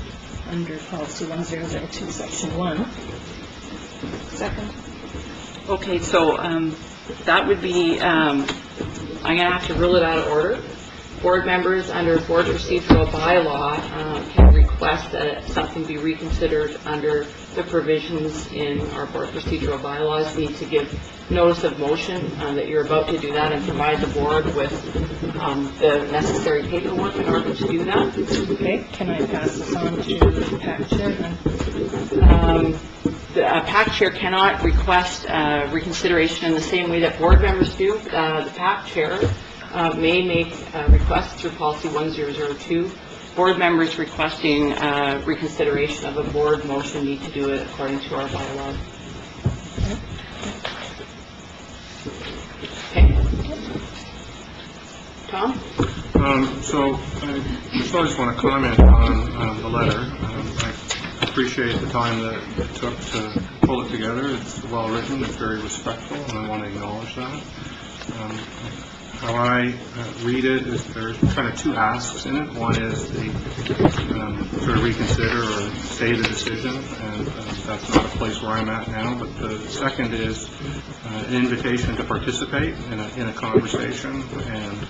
under policy 1002, section 1.
Second.
Okay, so that would be, I'm going to have to rule it out of order. Board members under board procedural bylaw can request that something be reconsidered under the provisions in our board procedural bylaws. You need to give notice of motion that you're about to do that and provide the board with the necessary paperwork in order to do that.
Okay, can I pass this on to the PAC chair then?
The PAC chair cannot request reconsideration in the same way that board members do. The PAC chair may make requests through policy 1002. Board members requesting reconsideration of a board motion need to do it according to our bylaws. Okay. Tom?
So I just want to comment on the letter. I appreciate the time that it took to pull it together. It's well written, it's very respectful, and I want to acknowledge that. How I read it is there's kind of 2 asks in it. One is the sort of reconsider or stay the decision, and that's not a place where I'm at now. But the second is an invitation to participate in a conversation. And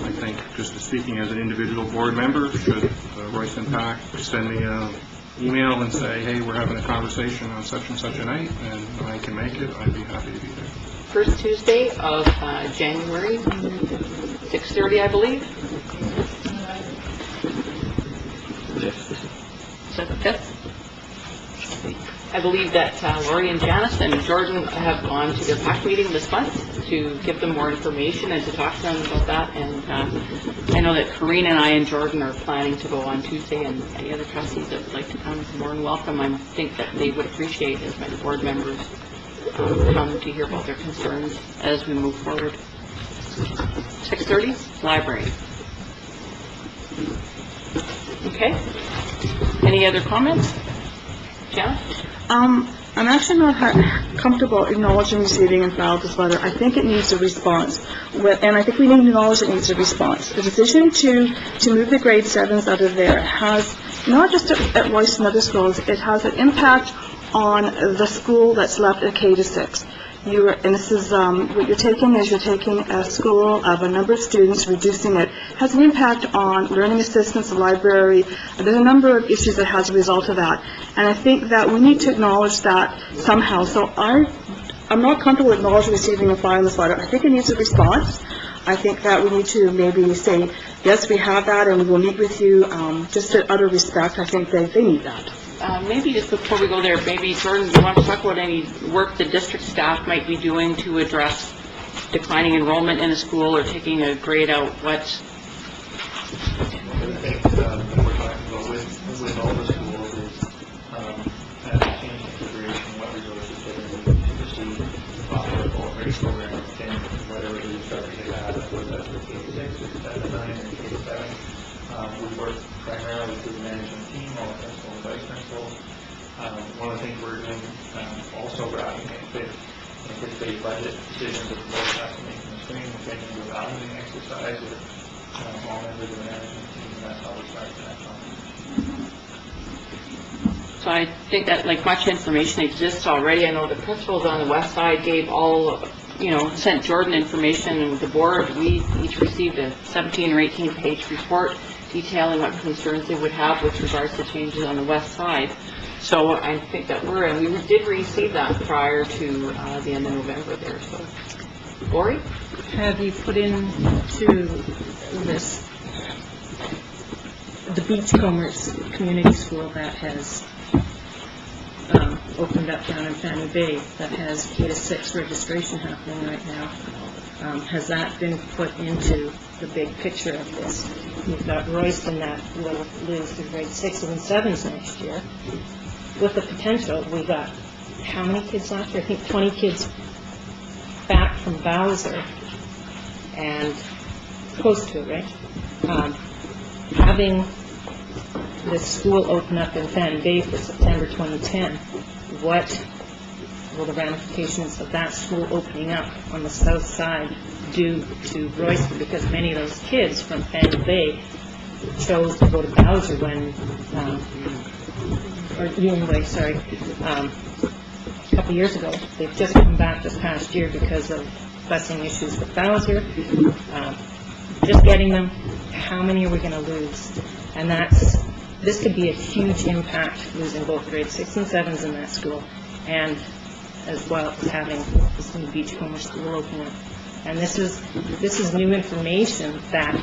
I think, just speaking as an individual board member, should Royston PAC send me an email and say, hey, we're having a conversation on such and such a night, and I can make it, I'd be happy to be there.
First Tuesday of January, 6:30, I believe. Is that the 5th? I believe that Lori and Janice and Jordan have gone to their PAC meeting this month to give them more information and to talk to them about that. And I know that Corrine and I and Jordan are planning to go on Tuesday, and any other trustees that would like to come are more than welcome. I think that they would appreciate as many board members come to hear about their concerns as we move forward. 6:30, library. Okay. Any other comments? Janet?
I'm actually not comfortable acknowledging, receiving, and filed this letter. I think it needs a response, and I think we need to acknowledge it needs a response. The decision to move the grade 7s out of there has, not just at Royston and other schools, it has an impact on the school that's left at K-6. And this is, what you're taking is you're taking a school of a number of students, reducing it, has an impact on learning assistance, the library. There's a number of issues that has a result of that. And I think that we need to acknowledge that somehow. So I'm not comfortable acknowledging, receiving, and filing this letter. I think it needs a response. I think that we need to maybe say, yes, we have that, and we will meet with you, just out of respect. I think they need that.
Maybe just before we go there, maybe, Jordan, do you want to talk about any work the district staff might be doing to address declining enrollment in a school or taking a grade out? What?
I think that we're talking about with all the schools is as a change in configuration, what resources they're going to proceed offer a full grade program of 10, whatever the structure they have, whether that's for K-6 or K-9 or K-7. We work primarily through the management team, all the principal and vice principals. One of the things we're doing, also wrapping it with anticipated budget decisions that the board has to make in the spring. We're taking a evaluating exercise with all members of the management team, and that's how we start that process.
So I think that, like, much information exists already. I know the principals on the west side gave all, sent Jordan information, and with the board, we each received a 17 or 18-page report detailing what concerns they would have with regards to changes on the west side. So I think that we did receive that prior to the end of November there, so. Lori?
Have you put into this, the Beachcombers Community School that has opened up down in Fanny Bay, that has K-6 registration happening right now? Has that been put into the big picture of this? You've got Royston that will lose to grade 6s and 7s next year. With the potential, we got how many kids last year? I think 20 kids back from Bowser, and close to it, right? Having this school open up in Fanny Bay for September 2010, what will the ramifications of that school opening up on the south side do to Royston? Because many of those kids from Fanny Bay chose to go to Bowser when, or Union Way, sorry, a couple years ago. They've just come back this past year because of busing issues with Bowser. Just getting them, how many are we going to lose? And this could be a huge impact, losing both grade 6 and 7s in that school, and as well as having this new Beachcomber school open up. And this is new information that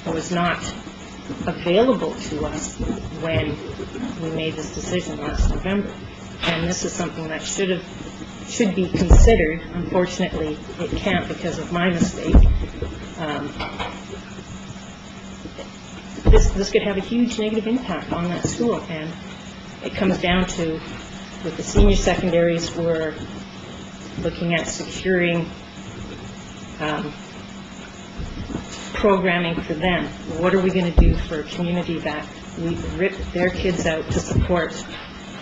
was not available to us when we made this decision last November. And this is something that should be considered. Unfortunately, it can't because of my mistake. This could have a huge negative impact on that school, and it comes down to, with the senior secondaries, we're looking at securing programming for them. What are we going to do for a community that we rip their kids out to support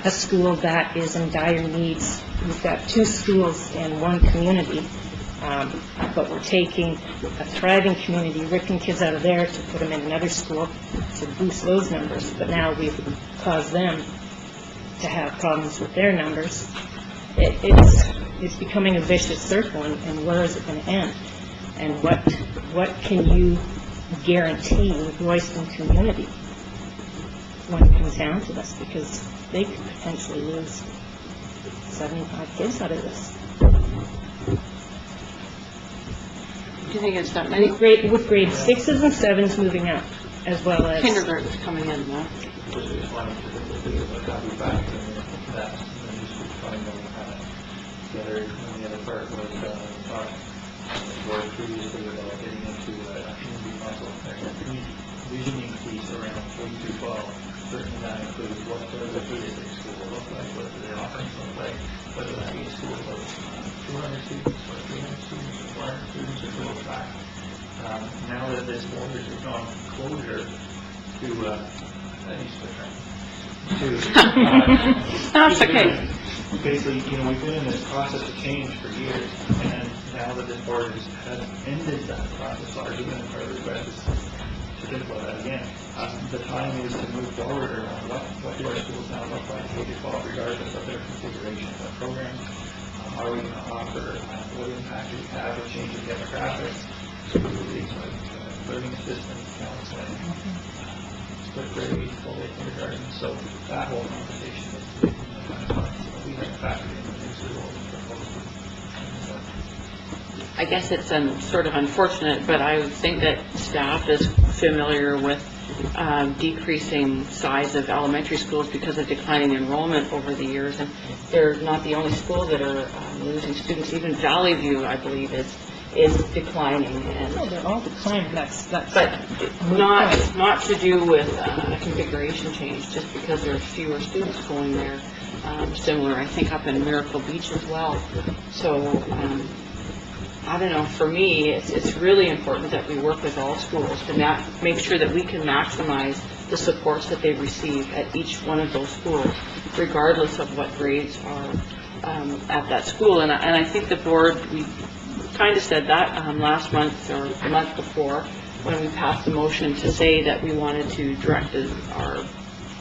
a school that is in dire needs? We've got 2 schools in one community, but we're taking a thriving community, ripping kids out of there to put them in another school to boost those numbers. But now we've caused them to have problems with their numbers. It's becoming a vicious circle, and where is it going to end? And what can you guarantee the Royston community when it comes down to this? Because they could potentially lose 75 kids out of this.
Do you think it's that many?
With grade 6s and 7s moving up, as well as
Kindergarten's coming in now.
Just wanted to have you back to that, and just explain what we had. The other part was talk the board previously about getting into a community council, visioning piece around K-12. Certainly that includes what does a K-6 school look like, what do the offerings look like, whether that be a school of 200 students or 300 students or 400 students or goes back. Now that this board has gone closure to,
That's okay.
Basically, we've been in this process of change for years, and now that this board has ended that process, largely, and our request is to think about that again. The time is to move forward around what do our schools now look like, K-12, regardless of their configuration of their programs. Are we going to offer, what impact do we have with changing demographics, things like learning assistance, counseling, split grade, full-day kindergarten. So that whole conversation is we have factored in the new school proposal.
I guess it's sort of unfortunate, but I would think that staff is familiar with decreasing size of elementary schools because of declining enrollment over the years, and they're not the only schools that are losing students. Even Valley View, I believe, is declining, and
they're all declining. That's
but not to do with a configuration change, just because there's fewer students going there. Similar, I think, up in Miracle Beach as well. So I don't know, for me, it's really important that we work with all schools to make sure that we can maximize the supports that they receive at each one of those schools, regardless of what grades are at that school. And I think the board, we kind of said that last month or the month before, when we passed the motion to say that we wanted to direct our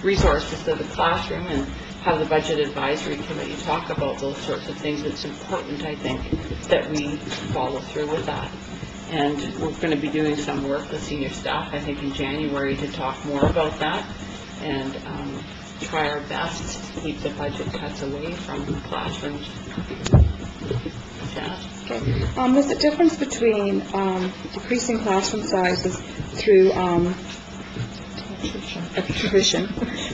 resources to the classroom and have the Budget Advisory Committee talk about those sorts of things. It's important, I think, that we follow through with that. And we're going to be doing some work with senior staff, I think, in January to talk more about that and try our best to keep the budget cuts away from classrooms. Janice?
Okay. There's a difference between decreasing classroom sizes through attrition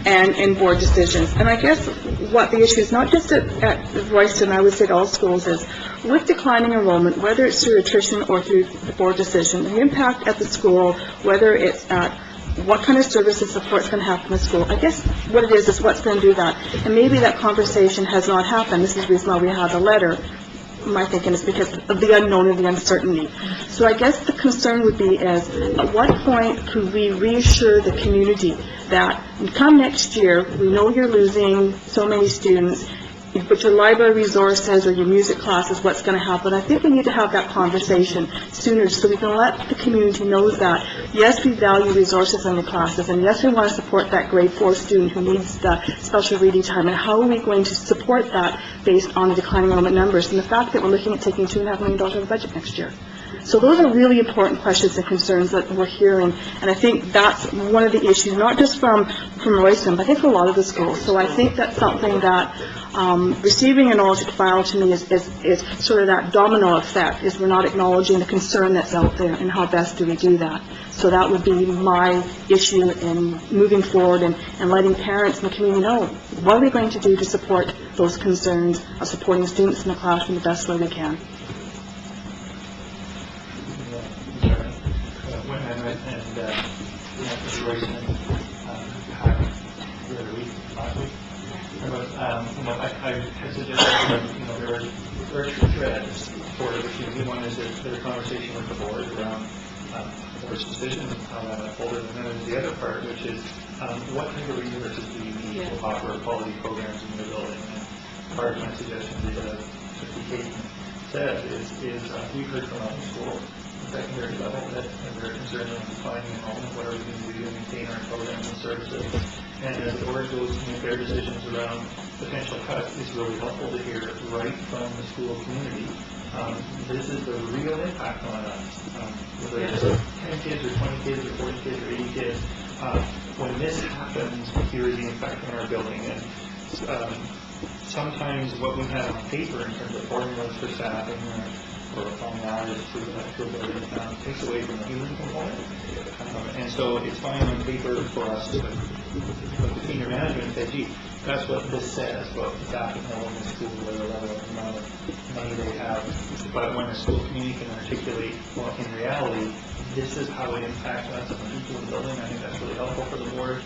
and board decisions. And I guess what the issue is, not just at Royston, I would say at all schools, is with declining enrollment, whether it's through attrition or through the board decision, the impact at the school, whether it's at what kind of services support is going to happen in the school. I guess what it is what's going to do that. And maybe that conversation has not happened. This is the reason why we have the letter. My thinking is because of the unknown and the uncertainty. So I guess the concern would be is, at what point could we reassure the community that come next year, we know you're losing so many students, but your library resources or your music classes, what's going to happen? I think we need to have that conversation sooner so we can let the community know that, yes, we value resources in the classes, and yes, we want to support that grade 4 student who needs the special reading time, and how are we going to support that based on the declining enrollment numbers and the fact that we're looking at taking $2.5 million out of the budget next year. So those are really important questions and concerns that we're hearing, and I think that's one of the issues, not just from Royston, but I think for a lot of the schools. So I think that's something that receiving an audit file to me is sort of that domino effect, is we're not acknowledging the concern that's out there, and how best do we do that. So that would be my issue in moving forward and letting parents and the community know what are we going to do to support those concerns of supporting students in the classroom the best way we can.
When I went and Mr. Royston had the other week, last week, I had suggested that, there are two threads for the community. One is their conversation with the board around the board's decision and how that unfolded, and then there's the other part, which is what type of resources do you need to offer quality programs in your building? And part of my suggestion that Kate said is we've heard from other schools, secondary level, that they're concerned about declining enrollment. What are we going to do to maintain our programs and services? And as the board goes to make their decisions around potential cuts, it's really helpful to hear right from the school community. This is the real impact on us. Whether it's 10 kids or 20 kids or 40 kids or 80 kids, when this happens, here is the impact on our building. And sometimes what we have on paper in terms of formulas for staffing or finalities to a building takes away from the human component. And so it's fine on paper for us to the senior management say, gee, that's what this says about the staffing level in the school, or the level of amount of money they have. But when the school community can articulate, well, in reality, this is how it impacts us and the people in the building, I think that's really helpful for the board.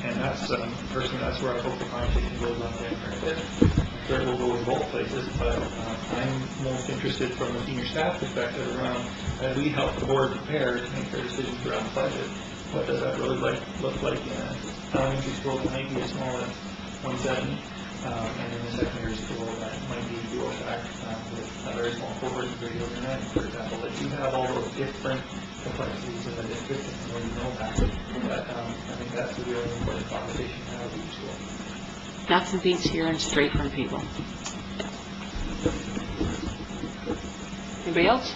And that's, personally, that's where I hope the conversation goes on there. I'm sure it will go in both places, but I'm most interested from the senior staff perspective around, as we help the board prepare to make their decisions around the budget, what does that really look like in an elementary school that might be as small as 170, and in the secondary school that might be dual track with a very small cohort of grade over 9, for example, that you have all those different complexities in the district and where you know that. But I think that's a really important conversation to have with each school.
Nothing beats hearing straight from people. Anybody else?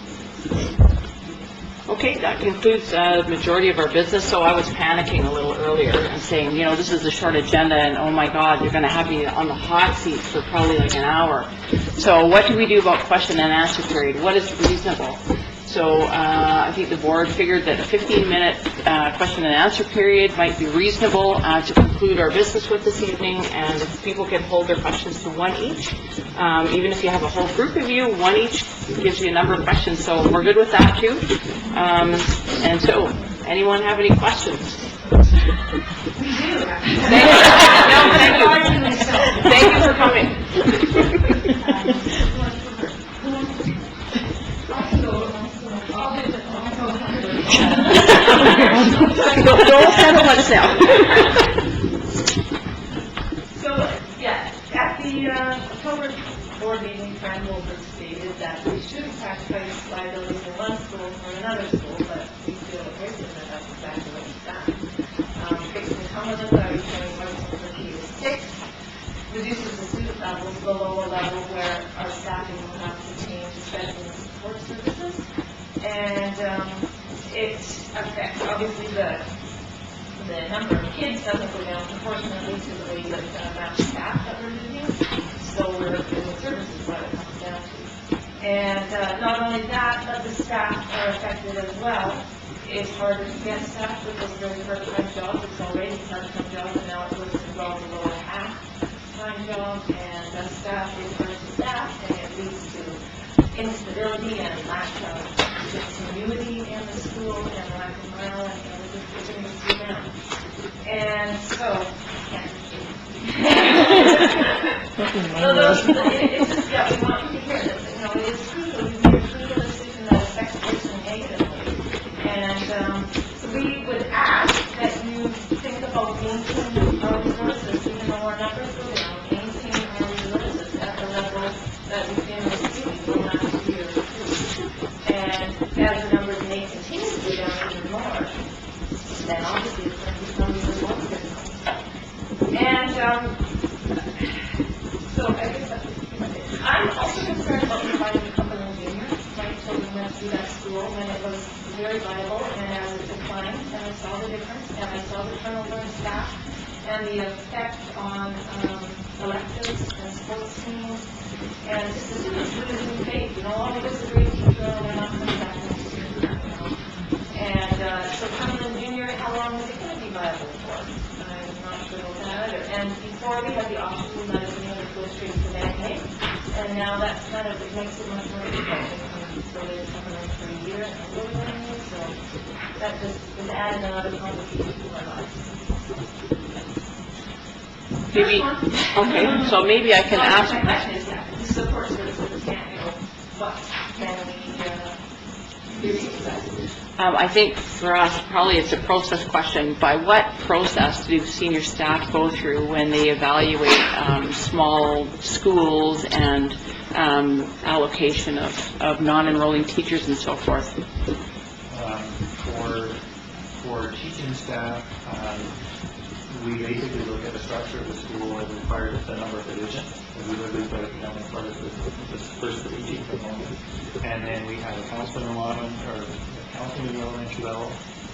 Okay, that concludes the majority of our business. So I was panicking a little earlier and saying, this is a short agenda, and oh my God, you're going to have me on the hot seat for probably like an hour. So what do we do about question and answer period? What is reasonable? So I think the board figured that a 15-minute question and answer period might be reasonable to conclude our business with this evening, and if people can hold their questions to one each, even if you have a whole group of you, one each gives you a number of questions, so we're good with that too. And so, anyone have any questions?
We do.
Thank you for coming.
Don't settle us now.
So, yeah, at the October board meeting, Fran Wolford stated that we shouldn't sacrifice liabilities in one school for another school, but we feel at Grayson that that's exactly what he's done. Fixing Cumberland by returning Royston from K to 6 reduces the student levels below a level where our staffing will have to change, especially in support services. And it affects, obviously, the number of kids doesn't go down proportionately to the way that amount of staff that we're using. So we're in the services what it comes down to. And not only that, but the staff are affected as well. It's harder to get staff with those very part-time jobs. It's already a part-time job, and now it goes involved a little half-time job, and staff is hard to staff, and it leads to instability and lack of continuity in the school and lack of morale, and it's going to be down. And so, it's just, yeah, we want you to hear this. You know, it is crucial. You make a crucial decision that affects the person negatively. And so we would ask that you think about maintaining our resources, even though our numbers go down, maintaining our resources at the level that we've been receiving the last year or two. And as the numbers may continue to go down even more, then obviously it's going to become even more difficult. And so I guess I'm also concerned about providing Cumberland Junior. My children went through that school when it was very viable, and as it declined, and I saw the difference, and I saw the turnover in staff, and the effect on electives and sports teams, and just the students losing faith. You know, oh, this is a great teacher, and they're not coming back next year. You know? And so Cumberland Junior, how long is it going to be viable for? I'm not sure about that either. And before we had the option, we let everyone go straight to Manhattan, and now that's kind of, it makes it much more difficult. So they're coming in for a year, and we're learning it, so that just is adding another complication to our lives.
Maybe, okay, so maybe I can ask,
My question is, yeah, the support services can't, you know, what can we do to that?
I think for us, probably it's a process question. By what process do senior staff go through when they evaluate small schools and allocation of non-enrolling teachers and so forth?
For teaching staff, we basically look at the structure of the school and require the number of divisions. And we look at the economic part of the first to 18th enrollment. And then we have a counseling allotment, or counseling in the elementary level,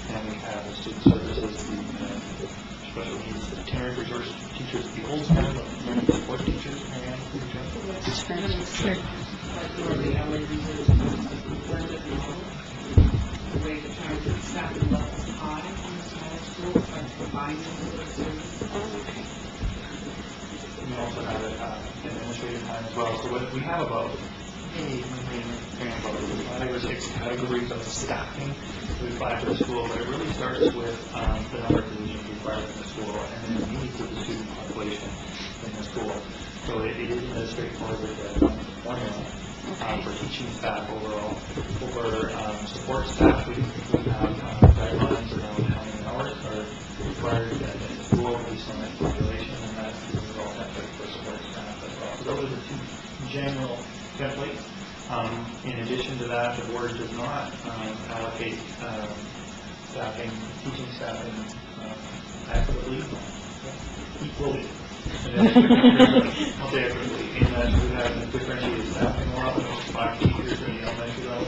and we have the student services, the special needs, the temporary resource teachers, the old time, learning support teachers, and
Like for the LADs, blended model, the way to try to staff the levels high in the small schools, like providing those services.
we also have administrative time as well. So what we have about 5 or 6 categories of staffing we apply for the school, but it really starts with the number of positions required in the school and then the needs of the student population in the school. So it isn't as straightforward as formula for teaching staff overall. For support staff, we have guidelines around how many hours are required in the school based on that population, and that's the overall template for support staff as well. So those are the 2 general templates. In addition to that, the board does not allocate staffing, teaching staffing equitably, equally. I'll say equitably, in that we have differentiated staffing allotment of 5 teachers in the elementary level.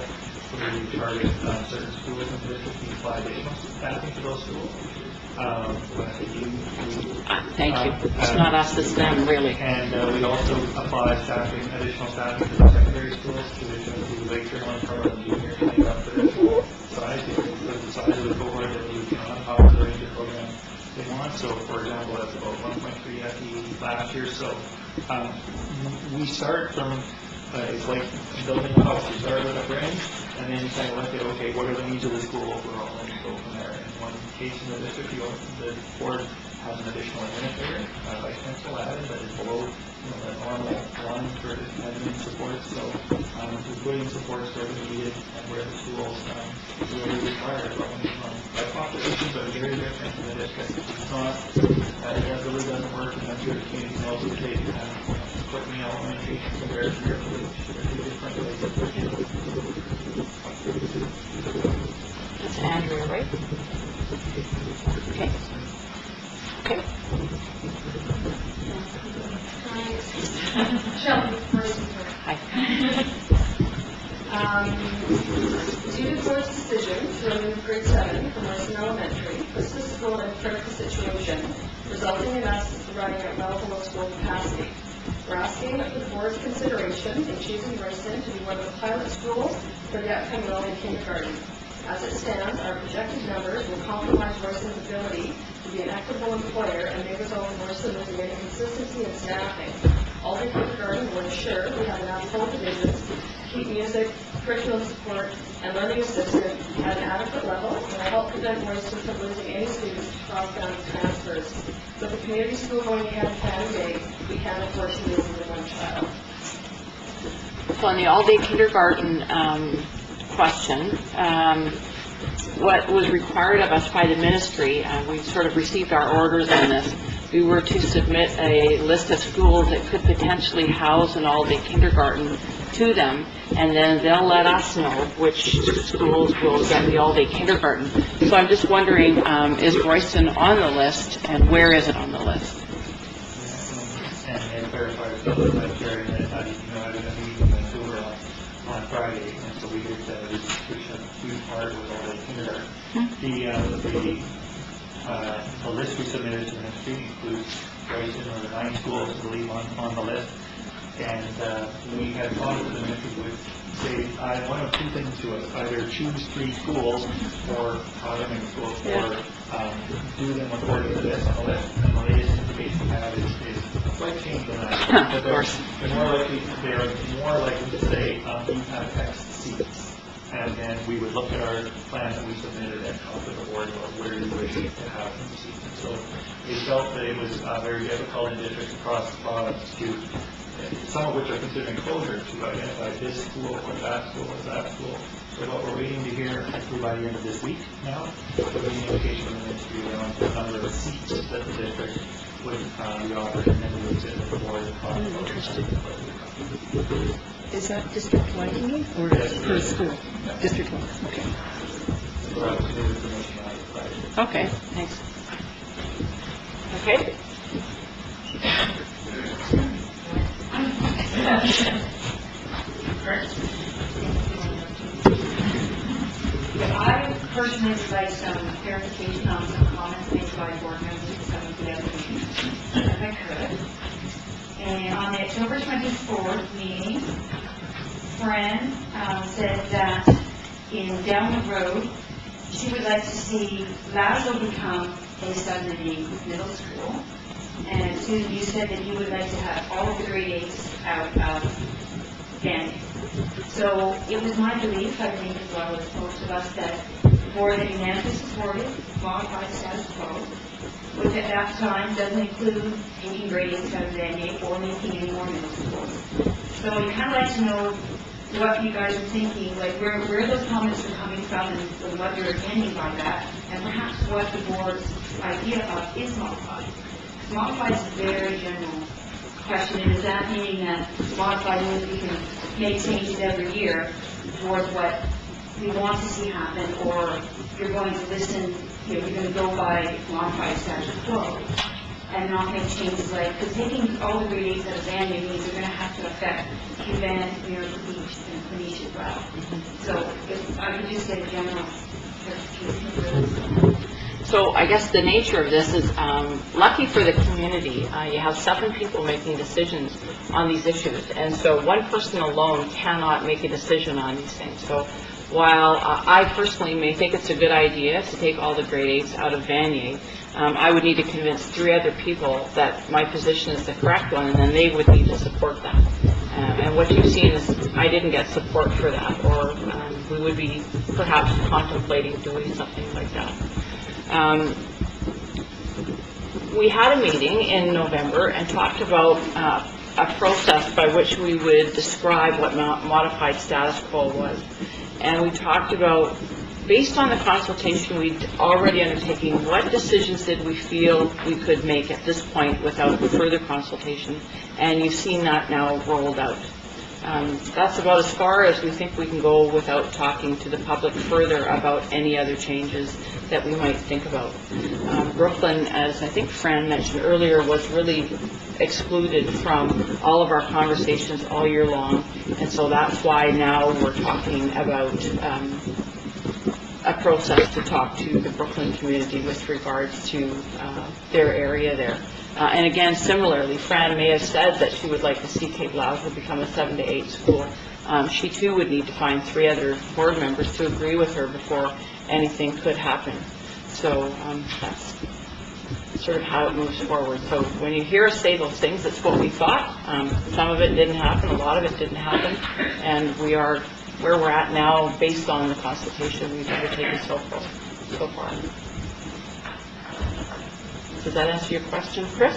So we target certain schools and districts, we apply additional staffing to those schools.
Thank you. It's not us, it's them, really.
And we also apply additional staffing to the secondary schools, to the Lake Carolina Cumberland Junior, to make up for the size, because the size of the cohort that we cannot offer the range of programs they want. So, for example, that's about 1.3 FTE last year. So, we start from, it's like building a house. You start with a frame, and then you kind of look at, okay, what are the needs of the school overall, and you go from there. In one case in the district, the board has an additional administrator, vice principal added, that is below the normal one for admin support. So we put custodian supports where we need it and where the schools really require it. Our populations are very different in the district. It's not, that really doesn't work, and I'm sure the community knows that they put me elementary compared to your village. They're two different ways of pushing it.
That's Andrea, right? Okay. Okay.
Shelley, first.
Hi.
Due to the board's decision to remove grade 7 from Morrison Elementary, puts the school in a critical situation, resulting in us running at well below school capacity. We're asking for the board's consideration in choosing Royston to be one of the pilot schools for the upcoming Early Kindergarten. As it stands, our projected numbers will compromise Royston's ability to be an equitable employer and may result in Royston losing any consistency in staffing. Alden Kindergarten will ensure we have enough full divisions, keep music, curriculum support, and learning assistant at an adequate level, and will help prevent Royston from losing any students to cross-boundary transfers. With the community school going ahead in County Day, we can't afford to lose even one child.
So on the all-day kindergarten question, what was required of us by the ministry, we sort of received our orders on this. We were to submit a list of schools that could potentially house an all-day kindergarten to them, and then they'll let us know which schools will get the all-day kindergarten. So I'm just wondering, is Royston on the list, and where is it on the list?
And verify ourselves by sharing that, having a meeting in Vancouver on Friday, and so we did push a huge part with all the kindergarten. The list we submitted to the ministry includes Royston, or the 9 schools, I believe, on the list. And we had thought that the ministry would say one of two things to us: either choose 3 schools, or how many schools, or do them according to this on the list. And the latest information we have is a slight change in that. But they're more likely to say, you have X seats. And then we would look at our plan that we submitted and talk to the board about where you wish to have them seated. So they felt that it was very difficult in districts across the province to, some of which are considering closure, to identify this school or that school or that school. So what we're waiting to hear, hopefully by the end of this week now, we're getting an indication from the ministry around the number of seats that the district would be offered, and then we would sit with the board and talk about.
Is that district-wide meeting or per school? District-wide, okay.
So that was new information on Friday.
Okay, thanks. Okay.
I personally would like some clarification on some comments made by board members coming to the other meeting, if I could. And on the October 24th meeting, Fran said that down the road, she would like to see Lazo become a Sudbury middle school. And Susan, you said that you would like to have all of the grade 8s out of Vandy. So it was my belief, I think as well as most of us, that the board had unanimously supported modified status quo, which at that time doesn't include taking grade 8s out of Vandy or making any more middle schools. So I'd kind of like to know what you guys are thinking, like where those comments are coming from and what you're intending by that, and perhaps what the board's idea of is modified. Modified is a very general question, and is that meaning that modified means we can make changes every year towards what we want to see happen, or you're going to listen, you're going to go by modified status quo and not make changes, like, because taking all the grade 8s out of Vandy means you're going to have to affect Cuban, Miracle Beach, and Phoenicia as well. So if I could just get a general clarification.
So I guess the nature of this is, lucky for the community, you have 7 people making decisions on these issues, and so one person alone cannot make a decision on these things. So while I personally may think it's a good idea to take all the grade 8s out of Vanier, I would need to convince 3 other people that my position is the correct one, and then they would need to support that. And what you've seen is I didn't get support for that, or we would be perhaps contemplating doing something like that. We had a meeting in November and talked about a process by which we would describe what modified status quo was. And we talked about, based on the consultation we'd already undertaken, what decisions did we feel we could make at this point without further consultation? And you've seen that now rolled out. That's about as far as we think we can go without talking to the public further about any other changes that we might think about. Brooklyn, as I think Fran mentioned earlier, was really excluded from all of our conversations all year long, and so that's why now we're talking about a process to talk to the Brooklyn community with regards to their area there. And again, similarly, Fran may have said that she would like to see Cape Blaswell become a 7 to 8 school. She too would need to find 3 other board members to agree with her before anything could happen. So that's sort of how it moves forward. So when you hear us say those things, that's what we thought. Some of it didn't happen, a lot of it didn't happen, and we are where we're at now based on the consultation we've undertaken so far. Does that answer your question, Chris?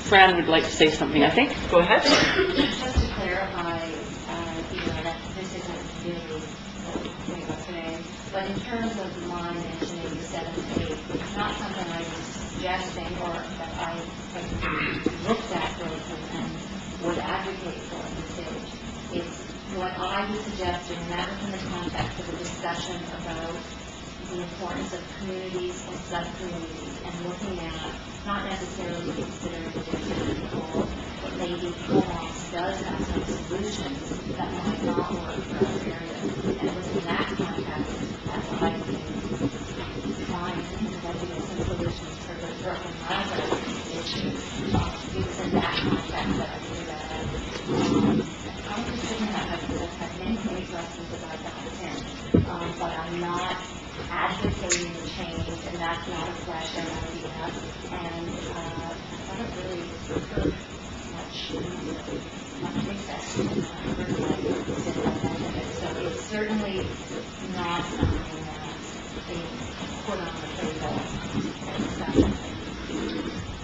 Fran would like to say something, I think. Go ahead.
Just to clarify, that this isn't really what about today, but in terms of my mentioning the 7 to 8, it's not something I was suggesting or that I looked at and would advocate for at this stage. It's what I was suggesting, and that was in the context of a discussion about the importance of communities and subcommunities and looking at, not necessarily considering the district as a whole, but maybe Comox does have some solutions that might not work for other areas. And within that context, that's what I think find looking at some solutions for the Brooklyn Library issue. It was in that context that I do that. I'm interested in that because I've had many questions about that within, but I'm not advocating the change, and that's not a fresh idea, and I thought it really heard much recess, so it's certainly not something that's being put on the table for discussion.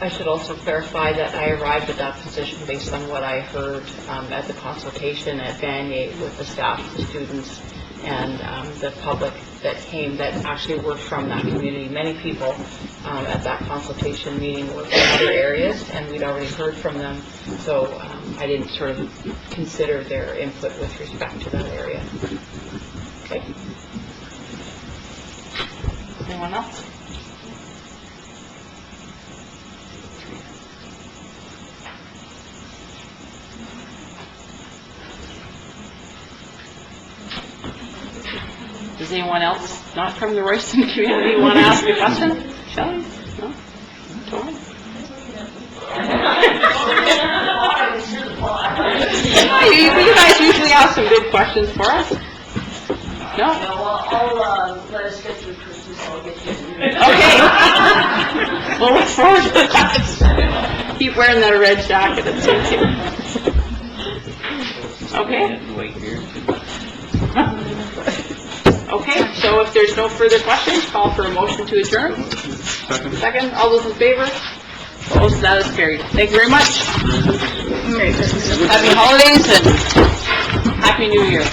I should also clarify that I arrived at that position based on what I heard at the consultation at Vanier with the staff, the students, and the public that came that actually were from that community. Many people at that consultation meeting were from other areas, and we'd already heard from them, so I didn't sort of consider their input with respect to that area. Okay. Anyone else? Does anyone else, not from the Royston community, want to ask a question? Shelley? No? Tony? You guys usually have some good questions for us. No?
I'll let us get through Christmas, I'll get you.
Okay. We'll look forward to that. Keep wearing that red jacket, it suits you. Okay?
Wait here.
Okay, so if there's no further questions, call for a motion to adjourn. Second. All those in favor? Opposed? That is carried. Thank you very much. Happy holidays and Happy New Year.